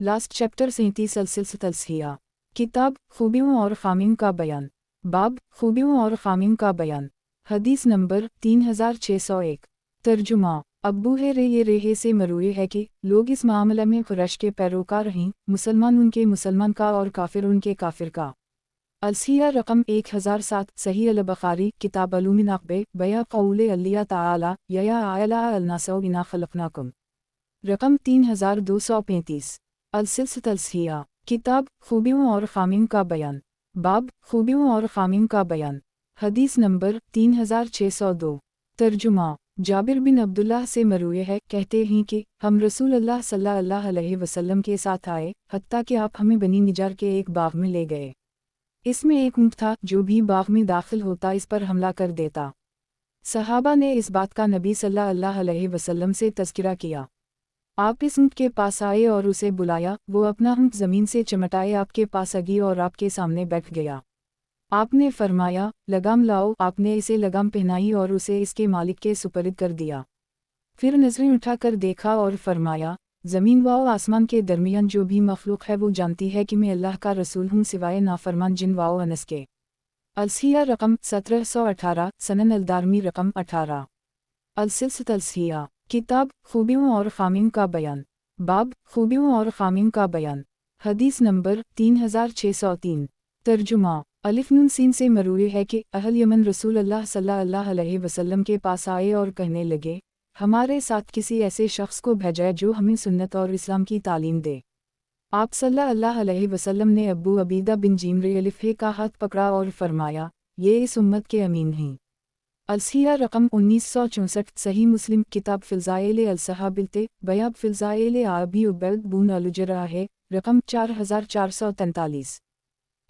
Last chapter 37 अलसिलसिया। किताब खूबियों और खामियों का बयान। बाब खूबियों और खामियों का बयान। हदीस नंबर 3601। तर्जुमा। अब्बू ये रेहे से मरूए है कि लोग इस मामले में कुरैश के पैरोकार हैं, मुसलमान उनके मुसलमान का और काफिर उनके काफिर का। अलसिया रकम 1007 सही अल-बुखारी किताब अलूमिन अक़बे बया क़ौले अल्लाह ताला या आयला अलनासौ बिना खलक़नाकुम रकम 3235। अलसिलसिया। किताब खूबियों और खामियों का बयान। बाब खूबियों और खामियों का बयान। हदीस नंबर 3602। तर्जुमा। जाबिर बिन अब्दुल्लाह से मरूए है, कहते हैं कि हम रसूल अल्लाह सल्लल्लाहु अलैहि वसल्लम के साथ आए, हत्ता कि आप हमें बनी निजार के एक बाग में ले गए। इसमें एक ऊँट था जो भी बाग में दाखिल होता इस पर हमला कर देता। सहाबा ने इस बात का नबी सल्लल्लाहु अलैहि वसल्लम से तज़किरा किया। आप इस ऊँट के पास आए और उसे बुलाया, वो अपना ऊँट ज़मीन से चमटाए आपके पास आ गई और आपके सामने बैठ गया। आपने फरमाया, लगाम लाओ। आपने इसे लगाम पहनाई और उसे इसके मालिक के सुपरद कर दिया। फिर नज़रें उठाकर देखा और फरमाया, ज़मीन व आसमान के दरमियान जो भी मखलूक है वो जानती है कि मैं अल्लाह का रसूल हूँ सिवाय नाफरमान जिन वाओ अनस के। अलसिया रकम 1718 सनन अलदारमी रकम 18। अलसिलसिया। किताब खूबियों और खामियों का बयान। बाब खूबियों और खामियों का बयान। हदीस नंबर 3603। तर्जुमा। अलिफ नून सीन से मरूए है कि अहल यमन रसूल अल्लाह सल्लल्लाहु अलैहि वसल्लम के पास आए और कहने लगे, हमारे साथ किसी ऐसे शख्स को भेजा जो हमें सुन्नत और इस्लाम की तालीम दे। आप सल्लल्लाहु अलैहि वसल्लम ने अबू अबीदा बिन जीमरे अलिफ़े का हाथ पकड़ा और फरमाया, ये इस उम्मत के अमीन हैं। अलसिया रकम 1964 सही मुस्लिम किताब फ़िज़ाइल अल-सहाबिलते बयाब फ़िज़ाइल आबी उबैद बुन अल-जर्राह है रकम 4443।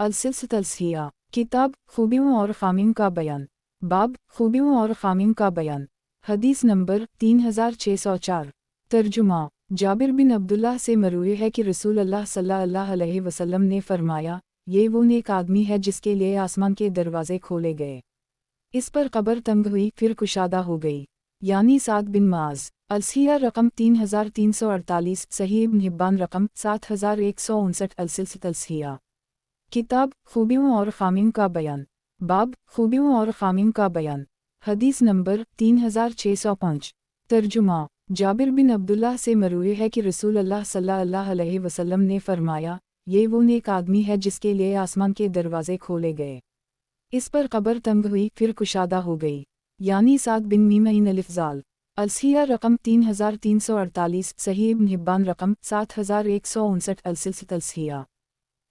अलसिलसिया। किताब खूबियों और खामियों का बयान। बाब खूबियों और खामियों का बयान। हदीस नंबर 3604। तर्जुमा। जाबिर बिन अब्दुल्लाह से मरूए है कि रसूल अल्लाह सल्लल्लाहु अलैहि वसल्लम ने फरमाया, ये वो नेक आदमी है जिसके लिए आसमान के दरवाजे खोले गए। इस पर कब्र तंग हुई फिर कुशादा हो गई, यानी साद बिन माज। अलसिया रकम 3348 सही इब्न हिब्बान रकम 7159। अलसिलसिया। किताब खूबियों और खामियों का बयान। बाब खूबियों और खामियों का बयान। हदीस नंबर 3605। तर्जुमा। जाबिर बिन अब्दुल्लाह से मरूए है कि रसूल अल्लाह सल्लल्लाहु अलैहि वसल्लम ने फरमाया, ये वो नेक आदमी है जिसके लिए आसमान के दरवाजे खोले गए। इस पर कब्र तंग हुई फिर कुशादा हो गई, यानी साद बिन मीमईन अलिफ़ज़ाल। अलसिया रकम 3348 सही इब्न हिब्बान रकम 7159। अलसिलसिया।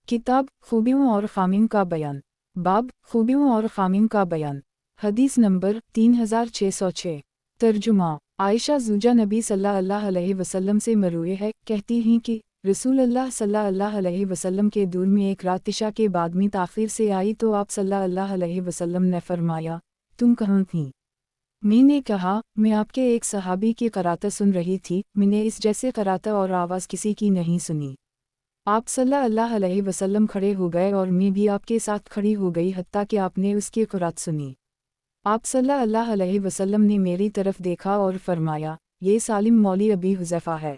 किताब खूबियों और खामियों का बयान। बाब खूबियों और खामियों का बयान। हदीस नंबर 3606। तर्जुमा। आयशा ज़ूजा नबी सल्लल्लाहु अलैहि वसल्लम से मरूए है, कहती हैं कि रसूल अल्लाह सल्लल्लाहु अलैहि वसल्लम के दूर में एक रात इशा के बाद में ताख़ीर से आई तो आप सल्लल्लाहु अलैहि वसल्लम ने फरमाया, तुम कहाँ थी? मैंने कहा, मैं आपके एक सहाबी की क़रात सुन रही थी, मैंने इस जैसे क़रात और आवाज़ किसी की नहीं सुनी। आप सल्लल्लाहु अलैहि वसल्लम खड़े हो गए और मैं भी आपके साथ खड़ी हो गई हत्ता कि आपने उसकी क़रात सुनी। आप सल्लल्लाहु अलैहि वसल्लम ने मेरी तरफ देखा और फरमाया, ये सालिम मौली अबी हुज़ैफ़ा है।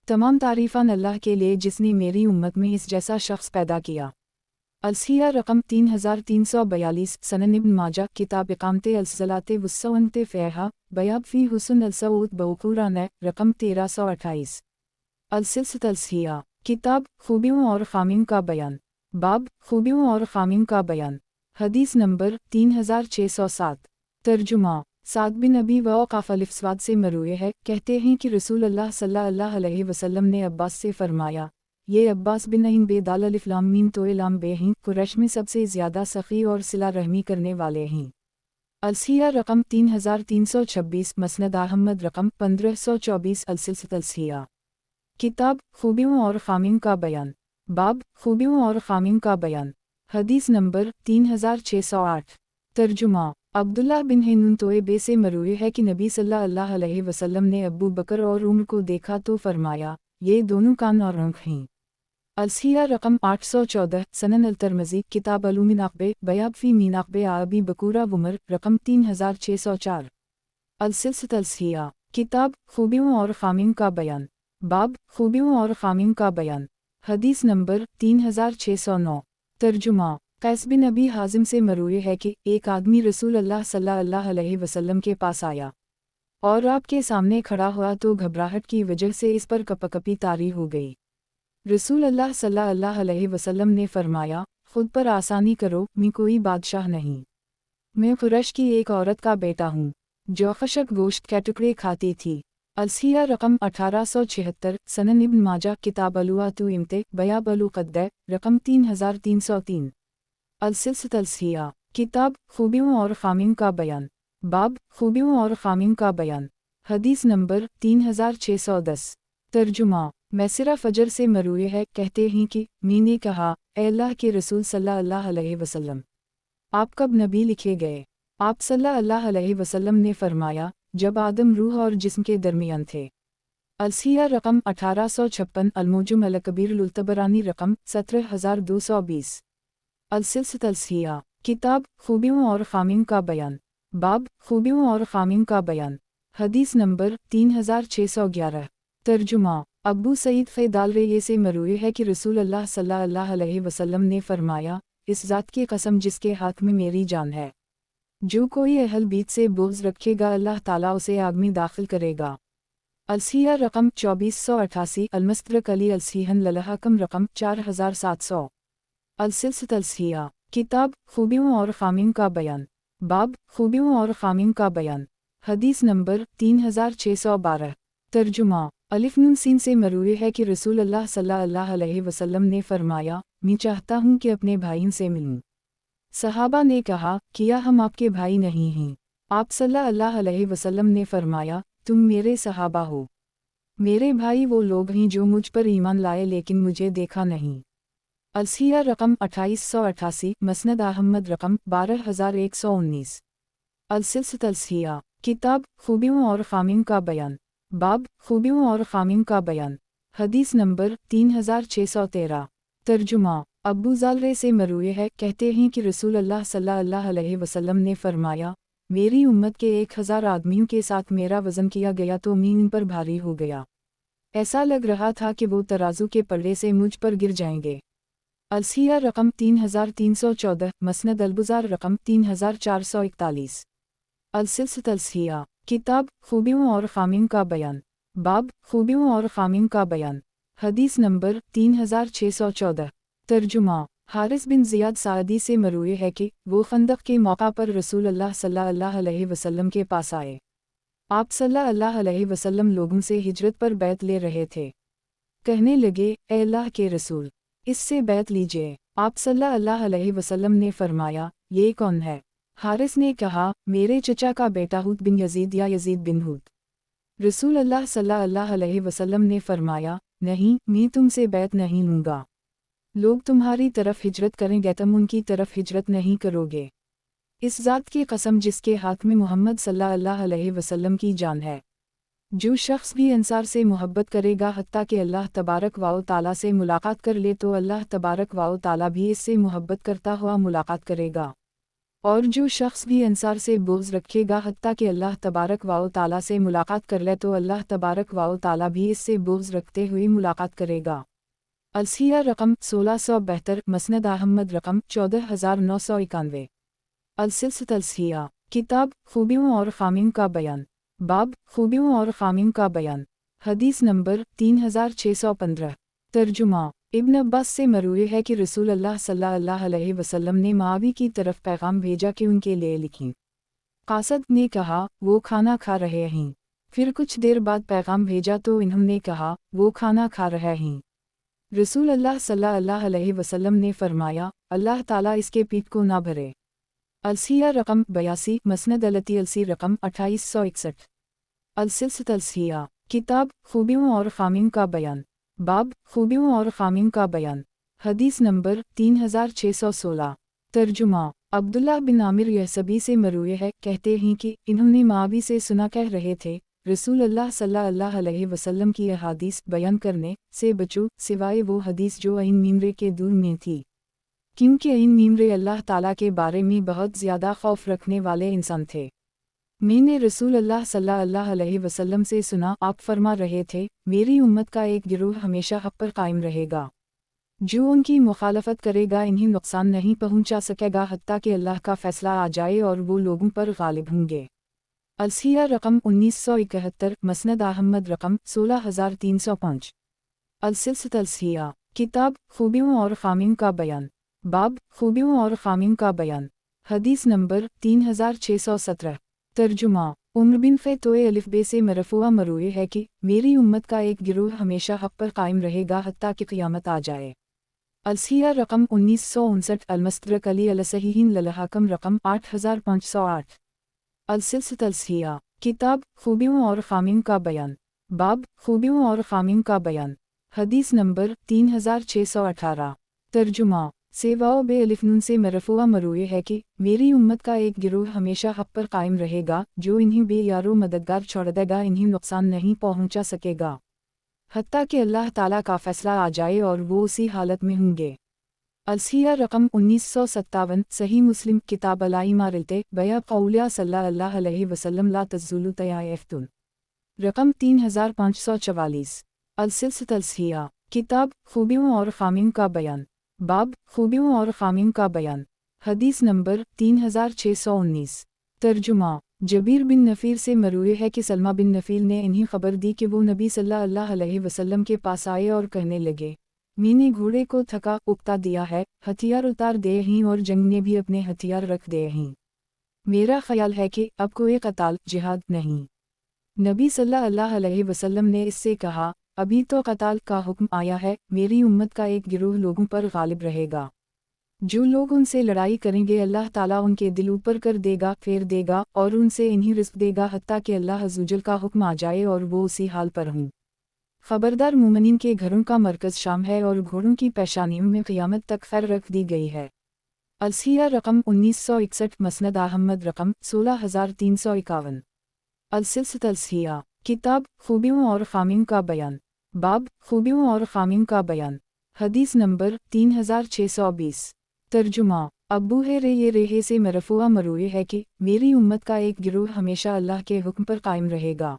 तमाम तारीफ़ान अल्लाह के लिए जिसने मेरी उम्मत में इस जैसा शख्स पैदा किया। अलसिया रकम 3342 सनन इब्न माजा किताब इक़ामते अलसलाते वस्सवनते फ़ेहा बयाब फ़ी हुस्न अलसऊद बउक़ुरान रकम 1328। अलसिलसिया। किताब खूबियों और खामियों का बयान। बाब खूबियों और खामियों का बयान। हदीस नंबर 3607। तर्जुमा। साद बिन अबी वक़ाफ़ अलिफ़स्वाद से मरूए है, कहते हैं कि रसूल अल्लाह सल्लल्लाहु अलैहि वसल्लम ने अब्बास से फरमाया, ये अब्बास बिन इन बेदाल अलिफ़ लाम मीम तो इलाम बे हैं, कुरैश में सबसे ज़्यादा सख़ी और सिला रहमी करने वाले हैं। अलसिया रकम 3326 मसनद अहमद रकम 1524। अलसिलसिया। किताब खूबियों और खामियों का बयान। बाब खूबियों और खामियों का बयान। हदीस नंबर 3608। तर्जुमा। अब्दुल्लाह बिन हिन्नुन तोयबे से मरूए है कि नबी सल्लल्लाहु अलैहि वसल्लम ने अबू बकर और उमर को देखा तो फरमाया, ये दोनों कान और आँख हैं। अलसिया रकम 814 सनन अल-तिरमिज़ी किताब अलूमिन अक़बे बयाब फ़ी मीन अक़बे अबी बकूरा उमर रकम 3604। अलसिलसिया। किताब खूबियों और खामियों का बयान। बाब खूबियों और खामियों का बयान। हदीस नंबर 3609। तर्जुमा। कैस बिन अबी हाजिम से मरूए है कि एक आदमी रसूल अल्लाह सल्लल्लाहु अलैहि वसल्लम के पास आया और आपके सामने खड़ा हुआ तो घबराहट की वजह से इस पर कपकपी तारी हो गई। रसूल अल्लाह सल्लल्लाहु अलैहि वसल्लम ने फरमाया, खुद पर आसानी करो, मैं कोई बादशाह नहीं। मैं कुरैश की एक औरत का बेटा हूँ जो खशक गोश्त के टुकड़े खाती थी। अलसिया रकम 1876, सनन इब्न माजा किताब अलुआतु इम्ते बयाब अलु क़द्दे रकम 3303। अलसिलसिलत अलसिया किताब खूबियों और खामियों का बयान। बाब खूबियों और खामियों का बयान। हदीस नंबर 3610। तर्जुमा। मैसिरा फजर से मरूए है, कहते हैं कि मैंने कहा, ए अल्लाह के रसूल सल्लल्लाहु अलैहि वसल्लम, आप कब नबी लिखे गए? आप सल्लल्लाहु अलैहि वसल्लम ने फरमाया, जब आदम रूह और जिस्म के दरमियान थे। अलसिया रकम 1856, अलमुजुम अलकबीर लुल्तबरानी रकम 17220। अलसिलसिलत अलसिया किताब खूबियों और खामियों का बयान। बाब खूबियों और खामियों का बयान। हदीस नंबर 3611। तर्जुमा। अब्बू सईद फ़ैदाल से मरूए है कि रसूल अल्लाह सल्लल्लाहु अलैहि वसल्लम ने फरमाया, इस ज़ात की कसम जिसके हाथ में मेरी जान है, जो कोई अहल बीत से बुग़्ज़ रखेगा अल्लाह ताला उसे आग में दाखिल करेगा। अलसिया रकम 2488, अलमस्तरक अली अलसीहन ललहकम रकम 4700। अलसिलसिलत अलसिया किताब खूबियों और खामियों का बयान। बाब खूबियों और खामियों का बयान। हदीस नंबर 3612। तर्जुमा। अलिफ नून सीन से मरूए है कि रसूल अल्लाह सल्लल्लाहु अलैहि वसल्लम ने फरमाया, मैं चाहता हूँ कि अपने भाइयों से मिलूँ। सहाबा ने कहा, किया हम आपके भाई नहीं हैं? आप सल्लल्लाहु अलैहि वसल्लम ने फरमाया, तुम मेरे सहाबा हो। मेरे भाई वो लोग हैं जो मुझ पर ईमान लाए लेकिन मुझे देखा नहीं। अलसिया रकम 2888, मसनद अहमद रकम 12119। अलसिलसिलत अलसिया किताब खूबियों और खामियों का बयान। बाब खूबियों और खामियों का बयान। हदीस नंबर 3613। तर्जुमा। अब्बू ज़ालरे से मरूए है, कहते हैं कि रसूल अल्लाह सल्लल्लाहु अलैहि वसल्लम ने फरमाया, मेरी उम्मत के 1000 आदमियों के साथ मेरा वज़न किया गया तो मैं इन पर भारी हो गया। ऐसा लग रहा था कि वो तराजू के पल्ले से मुझ पर गिर जाएंगे। अलसिया रकम 3314, मसनद अलबुज़ार रकम 3441। अलसिलसिलत अलसिया किताब खूबियों और खामियों का बयान। बाब खूबियों और खामियों का बयान। हदीस नंबर 3614। तर्जुमा। हारिस बिन ज़ियाद सादी से मरूए है कि वो खंदक के मौका पर रसूल अल्लाह सल्लल्लाहु अलैहि वसल्लम के पास आए। आप सल्लल्लाहु अलैहि वसल्लम लोगों से हिजरत पर बैत ले रहे थे। कहने लगे, ए अल्लाह के रसूल, इससे बैत लीजिए। आप सल्लल्लाहु अलैहि वसल्लम ने फरमाया, ये कौन है? हारिस ने कहा, मेरे चचा का बेटा हूद बिन यजीद या यजीद बिन हूद। रसूल अल्लाह सल्लल्लाहु अलैहि वसल्लम ने फरमाया, नहीं, मैं तुमसे बैत नहीं लूँगा। लोग तुम्हारी तरफ हिजरत करेंगे, तुम उनकी तरफ हिजरत नहीं करोगे। इस ज़ात की कसम जिसके हाथ में मोहम्मद सल्लल्लाहु अलैहि वसल्लम की जान है, जो शख्स भी अंसार से मोहब्बत करेगा हत्ता कि अल्लाह तबारक व ताला से मुलाकात कर ले तो अल्लाह तबारक व ताला भी इससे मोहब्बत करता हुआ मुलाकात करेगा। और जो शख्स भी अंसार से बुग़्ज़ रखेगा हत्ता कि अल्लाह तबारक व ताला से मुलाकात कर ले तो अल्लाह तबारक व ताला भी इससे बुग़्ज़ रखते हुए मुलाकात करेगा। अलसिया रकम 1672, मसनद अहमद रकम 14991। अलसिलसिलत अलसिया किताब खूबियों और खामियों का बयान। बाब खूबियों और खामियों का बयान। हदीस नंबर 3615। तर्जुमा। इब्न अब्बास से मरूए है कि रसूल अल्लाह सल्लल्लाहु अलैहि वसल्लम ने मुआवी की तरफ पैगाम भेजा कि उनके लिए लिखें। कासद ने कहा, वो खाना खा रहे हैं। फिर कुछ देर बाद पैगाम भेजा तो इन्होंने कहा, वो खाना खा रहे हैं। रसूल अल्लाह सल्लल्लाहु अलैहि वसल्लम ने फरमाया, अल्लाह ताला इसके पीठ को ना भरे। अलसिया रकम 82, मसनद अलती अलसी रकम 2861। अलसिलसिलत अलसिया किताब खूबियों और खामियों का बयान। बाब खूबियों और खामियों का बयान। हदीस नंबर 3616। तर्जुमा। अब्दुल्लाह बिन आमिर यहसबी से मरूए है, कहते हैं कि इन्होंने मावी से सुना, कह रहे थे, रसूल अल्लाह सल्लल्लाहु अलैहि वसल्लम की अहादीस बयान करने से बचो सिवाय वो हदीस जो ऐन मीमरे के दूर में थी, क्योंकि ऐन मीमरे अल्लाह ताला के बारे में बहुत ज़्यादा खौफ रखने वाले इंसान थे। میں نے رسول اللہ صلی اللہ علیہ وسلم سے سنا، آپ فرما رہے تھے، میری امت کا ایک گروہ ہمیشہ حق پر قائم رہے گا، جو ان کی مخالفت کرے گا انہیں نقصان نہیں پہنچا سکے گا حتیٰ کہ اللہ کا فیصلہ آ جائے اور وہ لوگوں پر غالب ہوں گے۔ الصحیح رقم 1971، مسند احمد رقم 16305۔ السلسلۃ الصحیحہ، کتاب خوبیوں اور خامیوں کا بیان، باب خوبیوں اور خامیوں کا بیان، حدیث نمبر 3617۔ ترجمہ: عمر بن فیتوئے الف بے سے مرفوع مروی ہے کہ میری امت کا ایک گروہ ہمیشہ حق پر قائم رہے گا حتیٰ کہ قیامت آ جائے۔ الصحیح رقم 1959، المستدرک علی الصحیحین للحاکم رقم 8508۔ السلسلۃ الصحیحہ، کتاب خوبیوں اور خامیوں کا بیان، باب خوبیوں اور خامیوں کا بیان، حدیث نمبر 3618۔ ترجمہ: سیواؤ بے الف نون سے مرفوع مروی ہے کہ میری امت کا ایک گروہ ہمیشہ حق پر قائم رہے گا، جو انہیں بے یار و مددگار چھوڑ دے گا انہیں نقصان نہیں پہنچا سکے گا، حتیٰ کہ اللہ تعالیٰ کا فیصلہ آ جائے اور وہ اسی حالت میں ہوں گے۔ الصحیح رقم 1957، صحیح مسلم کتاب الائمہ بیا قولیہ صلی اللہ علیہ وسلم لا تزول طائفتن رقم 3544۔ السلسلۃ الصحیحہ، کتاب خوبیوں اور خامیوں کا بیان، باب خوبیوں اور خامیوں کا بیان، حدیث نمبر 3619۔ ترجمہ: جبیر بن نفیر سے مروی ہے کہ سلمہ بن نفیل نے انہیں خبر دی کہ وہ نبی صلی اللہ علیہ وسلم کے پاس آئے اور کہنے لگے، میں نے گھوڑے کو تھکا اکتا دیا ہے، ہتھیار اتار دے ہیں اور جنگ نے بھی اپنے ہتھیار رکھ دے ہیں، میرا خیال ہے کہ اب کوئی قتال جہاد نہیں۔ نبی صلی اللہ علیہ وسلم نے اس سے کہا، ابھی تو قتال کا حکم آیا ہے، میری امت کا ایک گروہ لوگوں پر غالب رہے گا، جو لوگ ان سے لڑائی کریں گے اللہ تعالیٰ ان کے دل اوپر کر دے گا، پھیر دے گا اور ان سے انہیں رزق دے گا حتیٰ کہ اللہ عزوجل کا حکم آ جائے اور وہ اسی حال پر ہوں۔ خبردار، مومنین کے گھروں کا مرکز شام ہے اور گھوڑوں کی پیشانیوں میں قیامت تک خیر رکھ دی گئی ہے۔ الصحیح رقم 1961، مسند احمد رقم 16351۔ السلسلۃ الصحیحہ، کتاب خوبیوں اور خامیوں کا بیان، باب خوبیوں اور خامیوں کا بیان، حدیث نمبر 3620۔ ترجمہ: ابو ہریرہ سے مرفوع مروی ہے کہ میری امت کا ایک گروہ ہمیشہ اللہ کے حکم پر قائم رہے گا،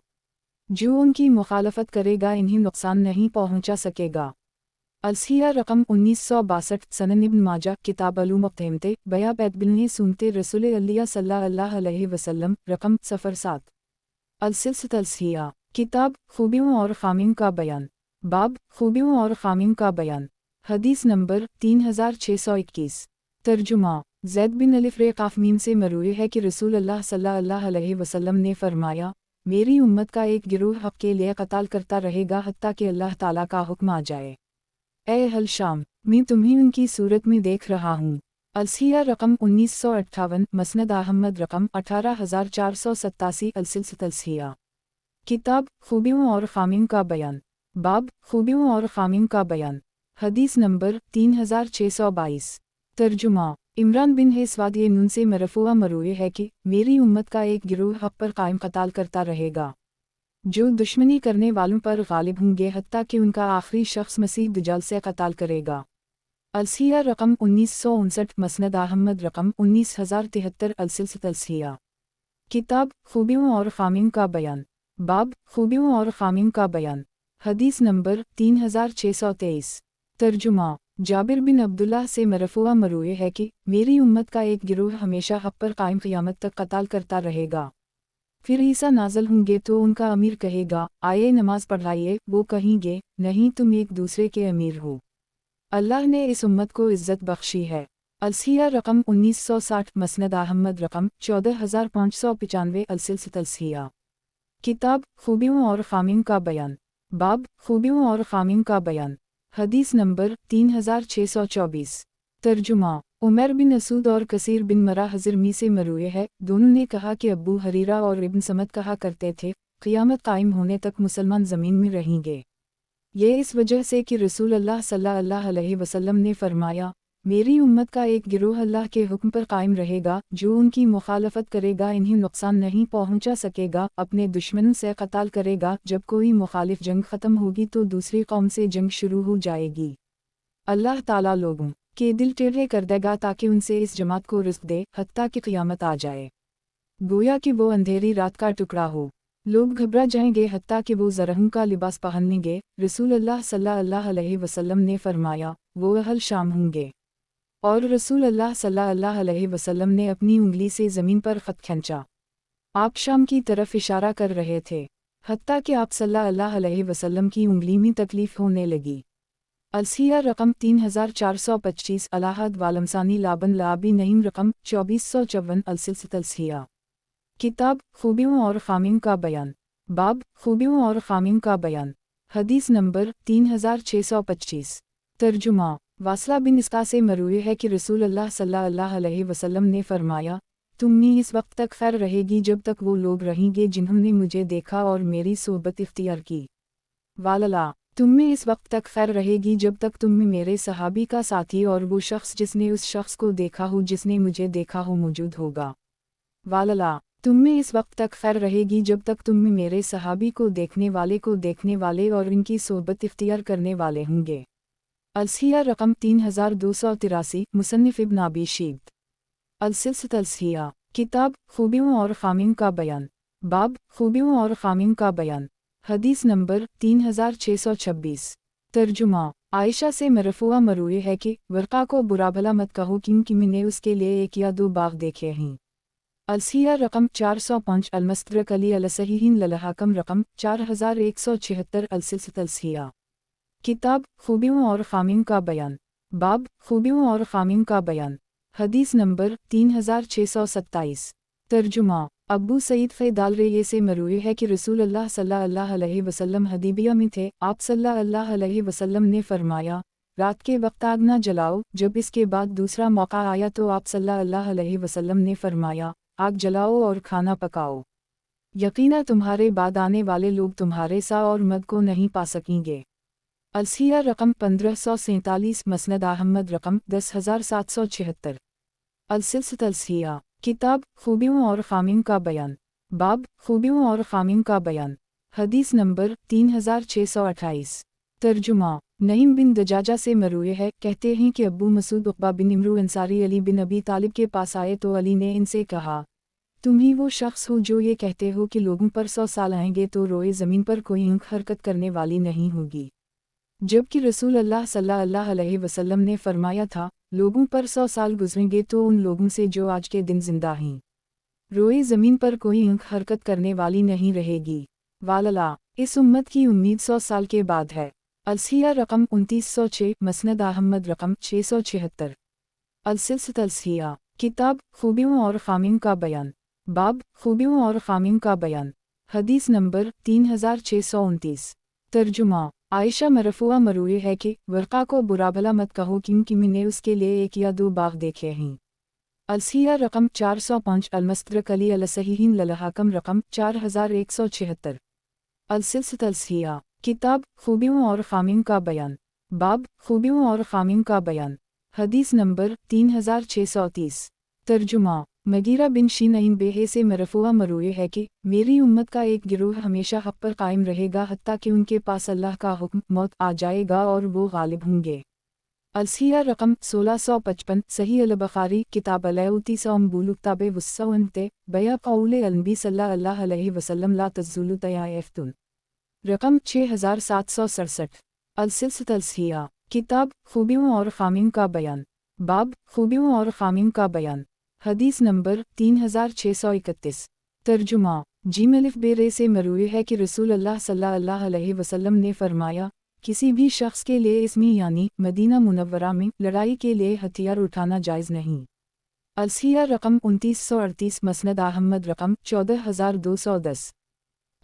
جو ان کی مخالفت کرے گا انہیں نقصان نہیں پہنچا سکے گا۔ الصحیح رقم 1962، سنن ابن ماجہ کتاب المقتہمت بیا بیت بن سنت رسول اللہ صلی اللہ علیہ وسلم رقم 07۔ السلسلۃ الصحیحہ، کتاب خوبیوں اور خامیوں کا بیان، باب خوبیوں اور خامیوں کا بیان، حدیث نمبر 3621۔ ترجمہ: زید بن الف قاف میم سے مروی ہے کہ رسول اللہ صلی اللہ علیہ وسلم نے فرمایا، میری امت کا ایک گروہ حق کے لیے قتال کرتا رہے گا حتیٰ کہ اللہ تعالیٰ کا حکم آ جائے۔ اے اہل شام، میں تمہیں ان کی صورت میں دیکھ رہا ہوں۔ الصحیح رقم 1958، مسند احمد رقم 18487۔ السلسلۃ الصحیحہ، کتاب خوبیوں اور خامیوں کا بیان، باب خوبیوں اور خامیوں کا بیان، حدیث نمبر 3622۔ ترجمہ: عمران بن حسواد نون سے مرفوع مروی ہے کہ میری امت کا ایک گروہ حق پر قائم قتال کرتا رہے گا، جو دشمنی کرنے والوں پر غالب ہوں گے حتیٰ کہ ان کا آخری شخص مسیح دجال سے قتال کرے گا۔ الصحیح رقم 1959، مسند احمد رقم 19073۔ السلسلۃ الصحیحہ، کتاب خوبیوں اور خامیوں کا بیان، باب خوبیوں اور خامیوں کا بیان، حدیث نمبر 3623۔ ترجمہ: جابر بن عبداللہ سے مرفوع مروی ہے کہ میری امت کا ایک گروہ ہمیشہ حق پر قائم قیامت تک قتال کرتا رہے گا، پھر عیسیٰ نازل ہوں گے تو ان کا امیر کہے گا، آئے نماز پڑھائیے، وہ کہیں گے، نہیں تم ایک دوسرے کے امیر ہو، اللہ نے اس امت کو عزت بخشی ہے۔ الصحیح رقم 1960، مسند احمد رقم 14595۔ السلسلۃ الصحیحہ، کتاب خوبیوں اور خامیوں کا بیان، باب خوبیوں اور خامیوں کا بیان، حدیث نمبر 3624۔ ترجمہ: عمر بن اسود اور کثیر بن مرہ حضرمی سے مروی ہے، دونوں نے کہا کہ ابو حریرہ اور ابن سمت کہا کرتے تھے، قیامت قائم ہونے تک مسلمان زمین میں رہیں گے، یہ اس وجہ سے کہ رسول اللہ صلی اللہ علیہ وسلم نے فرمایا، میری امت کا ایک گروہ اللہ کے حکم پر قائم رہے گا، جو ان کی مخالفت کرے گا انہیں نقصان نہیں پہنچا سکے گا، اپنے دشمنوں سے قتال کرے گا، جب کوئی مخالف جنگ ختم ہوگی تو دوسری قوم سے جنگ شروع ہو جائے گی، اللہ تعالیٰ لوگوں کے دل ٹیڑھے کر دے گا تاکہ ان سے اس جماعت کو رزق دے حتیٰ کہ قیامت آ جائے۔ गोया कि वो अंधेरी रात का टुकड़ा हो। लोग घबरा जाएंगे हत्ता कि वो ज़रहम का लिबास पहनेंगे। रसूल अल्लाह सल्लल्लाहु अलैहि वसल्लम ने फरमाया, वो अहल शाम होंगे। और रसूल अल्लाह सल्लल्लाहु अलैहि वसल्लम ने अपनी उंगली से ज़मीन पर ख़त खींचा। आप शाम की तरफ इशारा कर रहे थे, हत्ता कि आप सल्लल्लाहु अलैहि वसल्लम की उंगली में तकलीफ़ होने लगी। अलसिया रकम 3425 अलाहद वालमसानी लाबन लाबी नईम रकम 2454 अलसिया। किताब खूबियों और ख़ामियों का बयान। बाब खूबियों और ख़ामियों का बयान। हदीस नंबर 3625। तर्जुमा वासला बिन इसका से मरूए है कि रसूल अल्लाह सल्लल्लाहु अलैहि वसल्लम ने फरमाया, तुम में इस वक्त तक खैर रहेगी जब तक वो लोग रहेंगे जिन्होंने मुझे देखा और मेरी सोबत इख्तियार की। वालला तुम में इस वक्त तक खैर रहेगी जब तक तुम में मेरे सहाबी का साथी और वो शख्स जिसने उस शख्स को देखा हो जिसने मुझे देखा हो मौजूद होगा। वालला तुम में इस वक्त तक खैर रहेगी जब तक तुम में मेरे सहाबी को देखने वाले और इनकी सोबत इख्तियार करने वाले होंगे। अलसिया रकम 3283 मुसन्निफ इब्न अबी शैबा। अलसिलसिला अलसिया। किताब खूबियों और ख़ामियों का बयान। बाब खूबियों और ख़ामियों का बयान। हदीस नंबर 3626। तर्जुमा आयशा से मरफूआ मरूए है कि वर्क़ा को बुरा भला मत कहो क्योंकि मैंने उसके लिए एक या दो बाग देखे हैं। अलसिया रकम 405 अलमस्तरक अली अलसहीहीन ललहाकम रकम 4176 अलसिलसिला अलसिया। किताब खूबियों और ख़ामियों का बयान। बाब खूबियों और ख़ामियों का बयान। हदीस नंबर 3627। तर्जुमा अबू सईद फ़ैदालरे से मरूए है कि रसूल अल्लाह सल्लल्लाहु अलैहि वसल्लम हदीबिया में थे। आप सल्लल्लाहु अलैहि वसल्लम ने फरमाया, रात के वक्त आग न जलाओ। जब इसके बाद दूसरा मौका आया तो आप सल्लल्लाहु अलैहि वसल्लम ने फरमाया, आग जलाओ और खाना पकाओ। यकीनन तुम्हारे बाद आने वाले लोग तुम्हारे सा और मद को नहीं पा सकेंगे। अलसिया रकम 1547 मसनद अहमद रकम 10776। अलसिलसिला अलसिया। किताब खूबियों और ख़ामियों का बयान। बाब खूबियों और ख़ामियों का बयान। हदीस नंबर 3628। तर्जुमा नईम बिन दजाजा से मरूए है, कहते हैं कि अब्बू मसूद उक़बा बिन इमरू अंसारी अली बिन अबी तालिब के पास आए तो अली ने इनसे कहा, तुम ही वो शख्स हो जो ये कहते हो कि लोगों पर 100 साल आएंगे तो रोए ज़मीन पर कोई ऊँख हरकत करने वाली नहीं होगी। जबकि रसूल अल्लाह सल्लल्लाहु अलैहि वसल्लम ने फरमाया था, लोगों पर 100 साल गुजरेंगे तो उन लोगों से जो आज के दिन जिंदा हैं। रोए ज़मीन पर कोई ऊँख हरकत करने वाली नहीं रहेगी। वालला इस उम्मत की उम्मीद 100 साल के बाद है। अलसिया रकम 2906 मसनद अहमद रकम 676। अलसिलसिला अलसिया। किताब खूबियों और ख़ामियों का बयान। बाब खूबियों और ख़ामियों का बयान। हदीस नंबर 3629। तर्जुमा आयशा मरफूआ मरूए है कि वर्क़ा को बुरा भला मत कहो क्योंकि मैंने उसके लिए एक या दो बाग देखे हैं। अलसिया रकम 405 अलमस्तरक अली अलसहीहीन ललहाकम रकम 4176। अलसिलसिला अलसिया। किताब खूबियों और ख़ामियों का बयान। बाब खूबियों और ख़ामियों का बयान। हदीस नंबर 3630। तर्जुमा मगीरा बिन शिनईन बेहे से मरफूआ मरूए है कि मेरी उम्मत का एक गिरोह हमेशा हक़ पर कायम रहेगा हत्ता कि उनके पास अल्लाह का हुक्म मौत आ जाएगा और वो गालिब होंगे। अलसिया रकम 1655 सही अल-बुखारी किताब अलौतीसौम वुस्सौनते बया कौले अलनबी सल्लल्लाहु अलैहि वसल्लम ला तज़ुलु तयाफ़तुन रकम 6767। अलसिलसिला अलसिया। किताब खूबियों और ख़ामियों का बयान। बाब खूबियों और ख़ामियों का बयान। हदीस नंबर 3631। तर्जुमा जीमलिफ बेरे से मरूए है कि रसूल अल्लाह सल्लल्लाहु अलैहि वसल्लम ने फरमाया, किसी भी शख्स के लिए इसमें यानी मदीना मुनव्वरा में लड़ाई के लिए हथियार उठाना जायज़ नहीं। अलसिया रकम 2938 मसनद अहमद रकम 14210।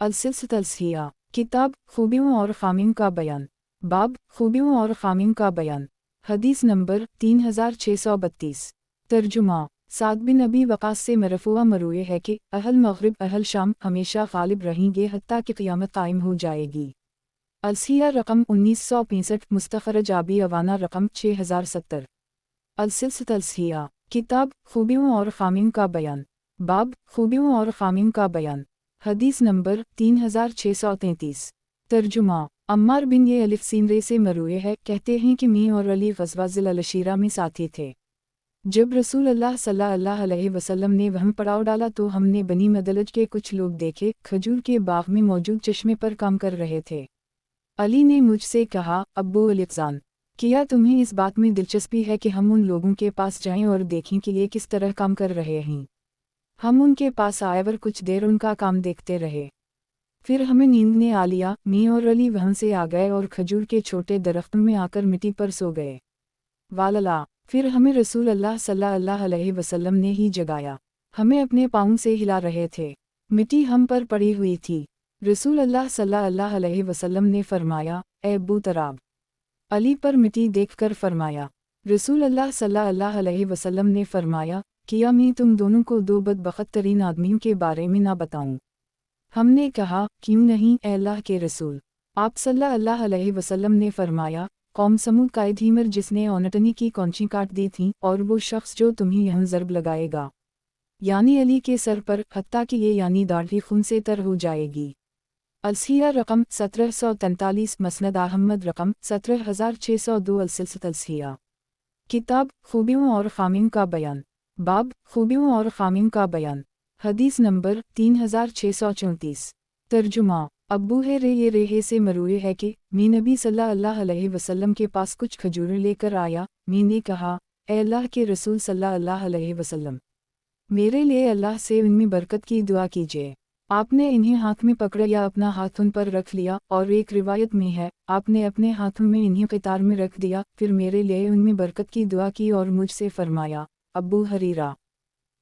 अलसिलसिला अलसिया। किताब खूबियों और ख़ामियों का बयान। बाब खूबियों और ख़ामियों का बयान। हदीस नंबर 3632। तर्जुमा साद बिन अबी वक़ास से मरफूआ मरूए है कि अहल मग़रिब अहल शाम हमेशा ग़ालिब रहेंगे हत्ता कि क़यामत कायम हो जाएगी। अलसिया रकम 1965 मुस्तखरज आबी अवाना रकम 6070। अलसिलसिला अलसिया। किताब खूबियों और ख़ामियों का बयान। बाब खूबियों और ख़ामियों का बयान। हदीस नंबर 3633। तर्जुमा अम्मार बिन ये अलिफ सीनरे से मरूए है, कहते हैं कि मैं और अली ग़ज़वा ज़िल अलशीरा में साथी थे। जब रसूल अल्लाह सल्लल्लाहु अलैहि वसल्लम ने वहाँ पड़ाव डाला तो हमने बनी मदलज के कुछ लोग देखे, खजूर के बाग में मौजूद चश्मे पर काम कर रहे थे। अली ने मुझसे कहा, अब्बू अलिफ़्ज़ान, क्या तुम्हें इस बात में दिलचस्पी है कि हम उन लोगों के पास जाएं और देखें कि ये किस तरह काम कर रहे हैं? हम उनके पास आए और कुछ देर उनका काम देखते रहे। फिर हमें नींद ने आ लिया। मैं और अली वहाँ से आ गए और खजूर के छोटे दरख्तों में आकर मिट्टी पर सो गए। वालला, फिर हमें रसूल अल्लाह सल्लल्लाहु अलैहि वसल्लम ने ही जगाया। हमें अपने पाँव से हिला रहे थे। मिट्टी हम पर पड़ी हुई थी। रसूल अल्लाह सल्लल्लाहु अलैहि वसल्लम ने फरमाया, ए अबू तराब। अली पर मिट्टी देखकर फरमाया। रसूल अल्लाह सल्लल्लाहु अलैहि वसल्लम ने फरमाया, क्या मैं तुम दोनों को दो बदबख्त तरीन आदमियों के बारे में ना बताऊं? हमने कहा, क्यों नहीं ए अल्लाह के रसूल। आप सल्लल्लाहु अलैहि वसल्लम ने फरमाया, कौम समूद का धीमर जिसने औनटनी की कौंची काट दी थी, और वो शख्स जो तुम्हें यहाँ ज़रब लगाएगा, यानी अली के सर पर, हत्ता कि ये यानी दाढ़ी खून से तर हो जाएगी। अलसिया रकम 1743, मसनद अहमद रकम 17602, अलसिलसिलत अलसिया। किताब खूबियों और खामियों का बयान, बाब खूबियों और खामियों का बयान। हदीस नंबर 3634। तर्जुमा। अब्बू ये से मरूए है कि मैं नबी सल्लल्लाहु अलैहि वसल्लम के पास कुछ खजूरें लेकर आया। मैंने कहा, ए अल्लाह के रसूल सल्लल्लाहु अलैहि वसल्लम, मेरे लिए अल्लाह से उनमें बरकत की दुआ कीजिए। आपने इन्हें हाथ में पकड़ा या अपना हाथ उन पर रख लिया, और एक रिवायत में है, आपने अपने हाथों में इन्हें कतार में रख दिया, फिर मेरे लिए उनमें बरकत की दुआ की और मुझसे फरमाया, अब्बू हरीरा,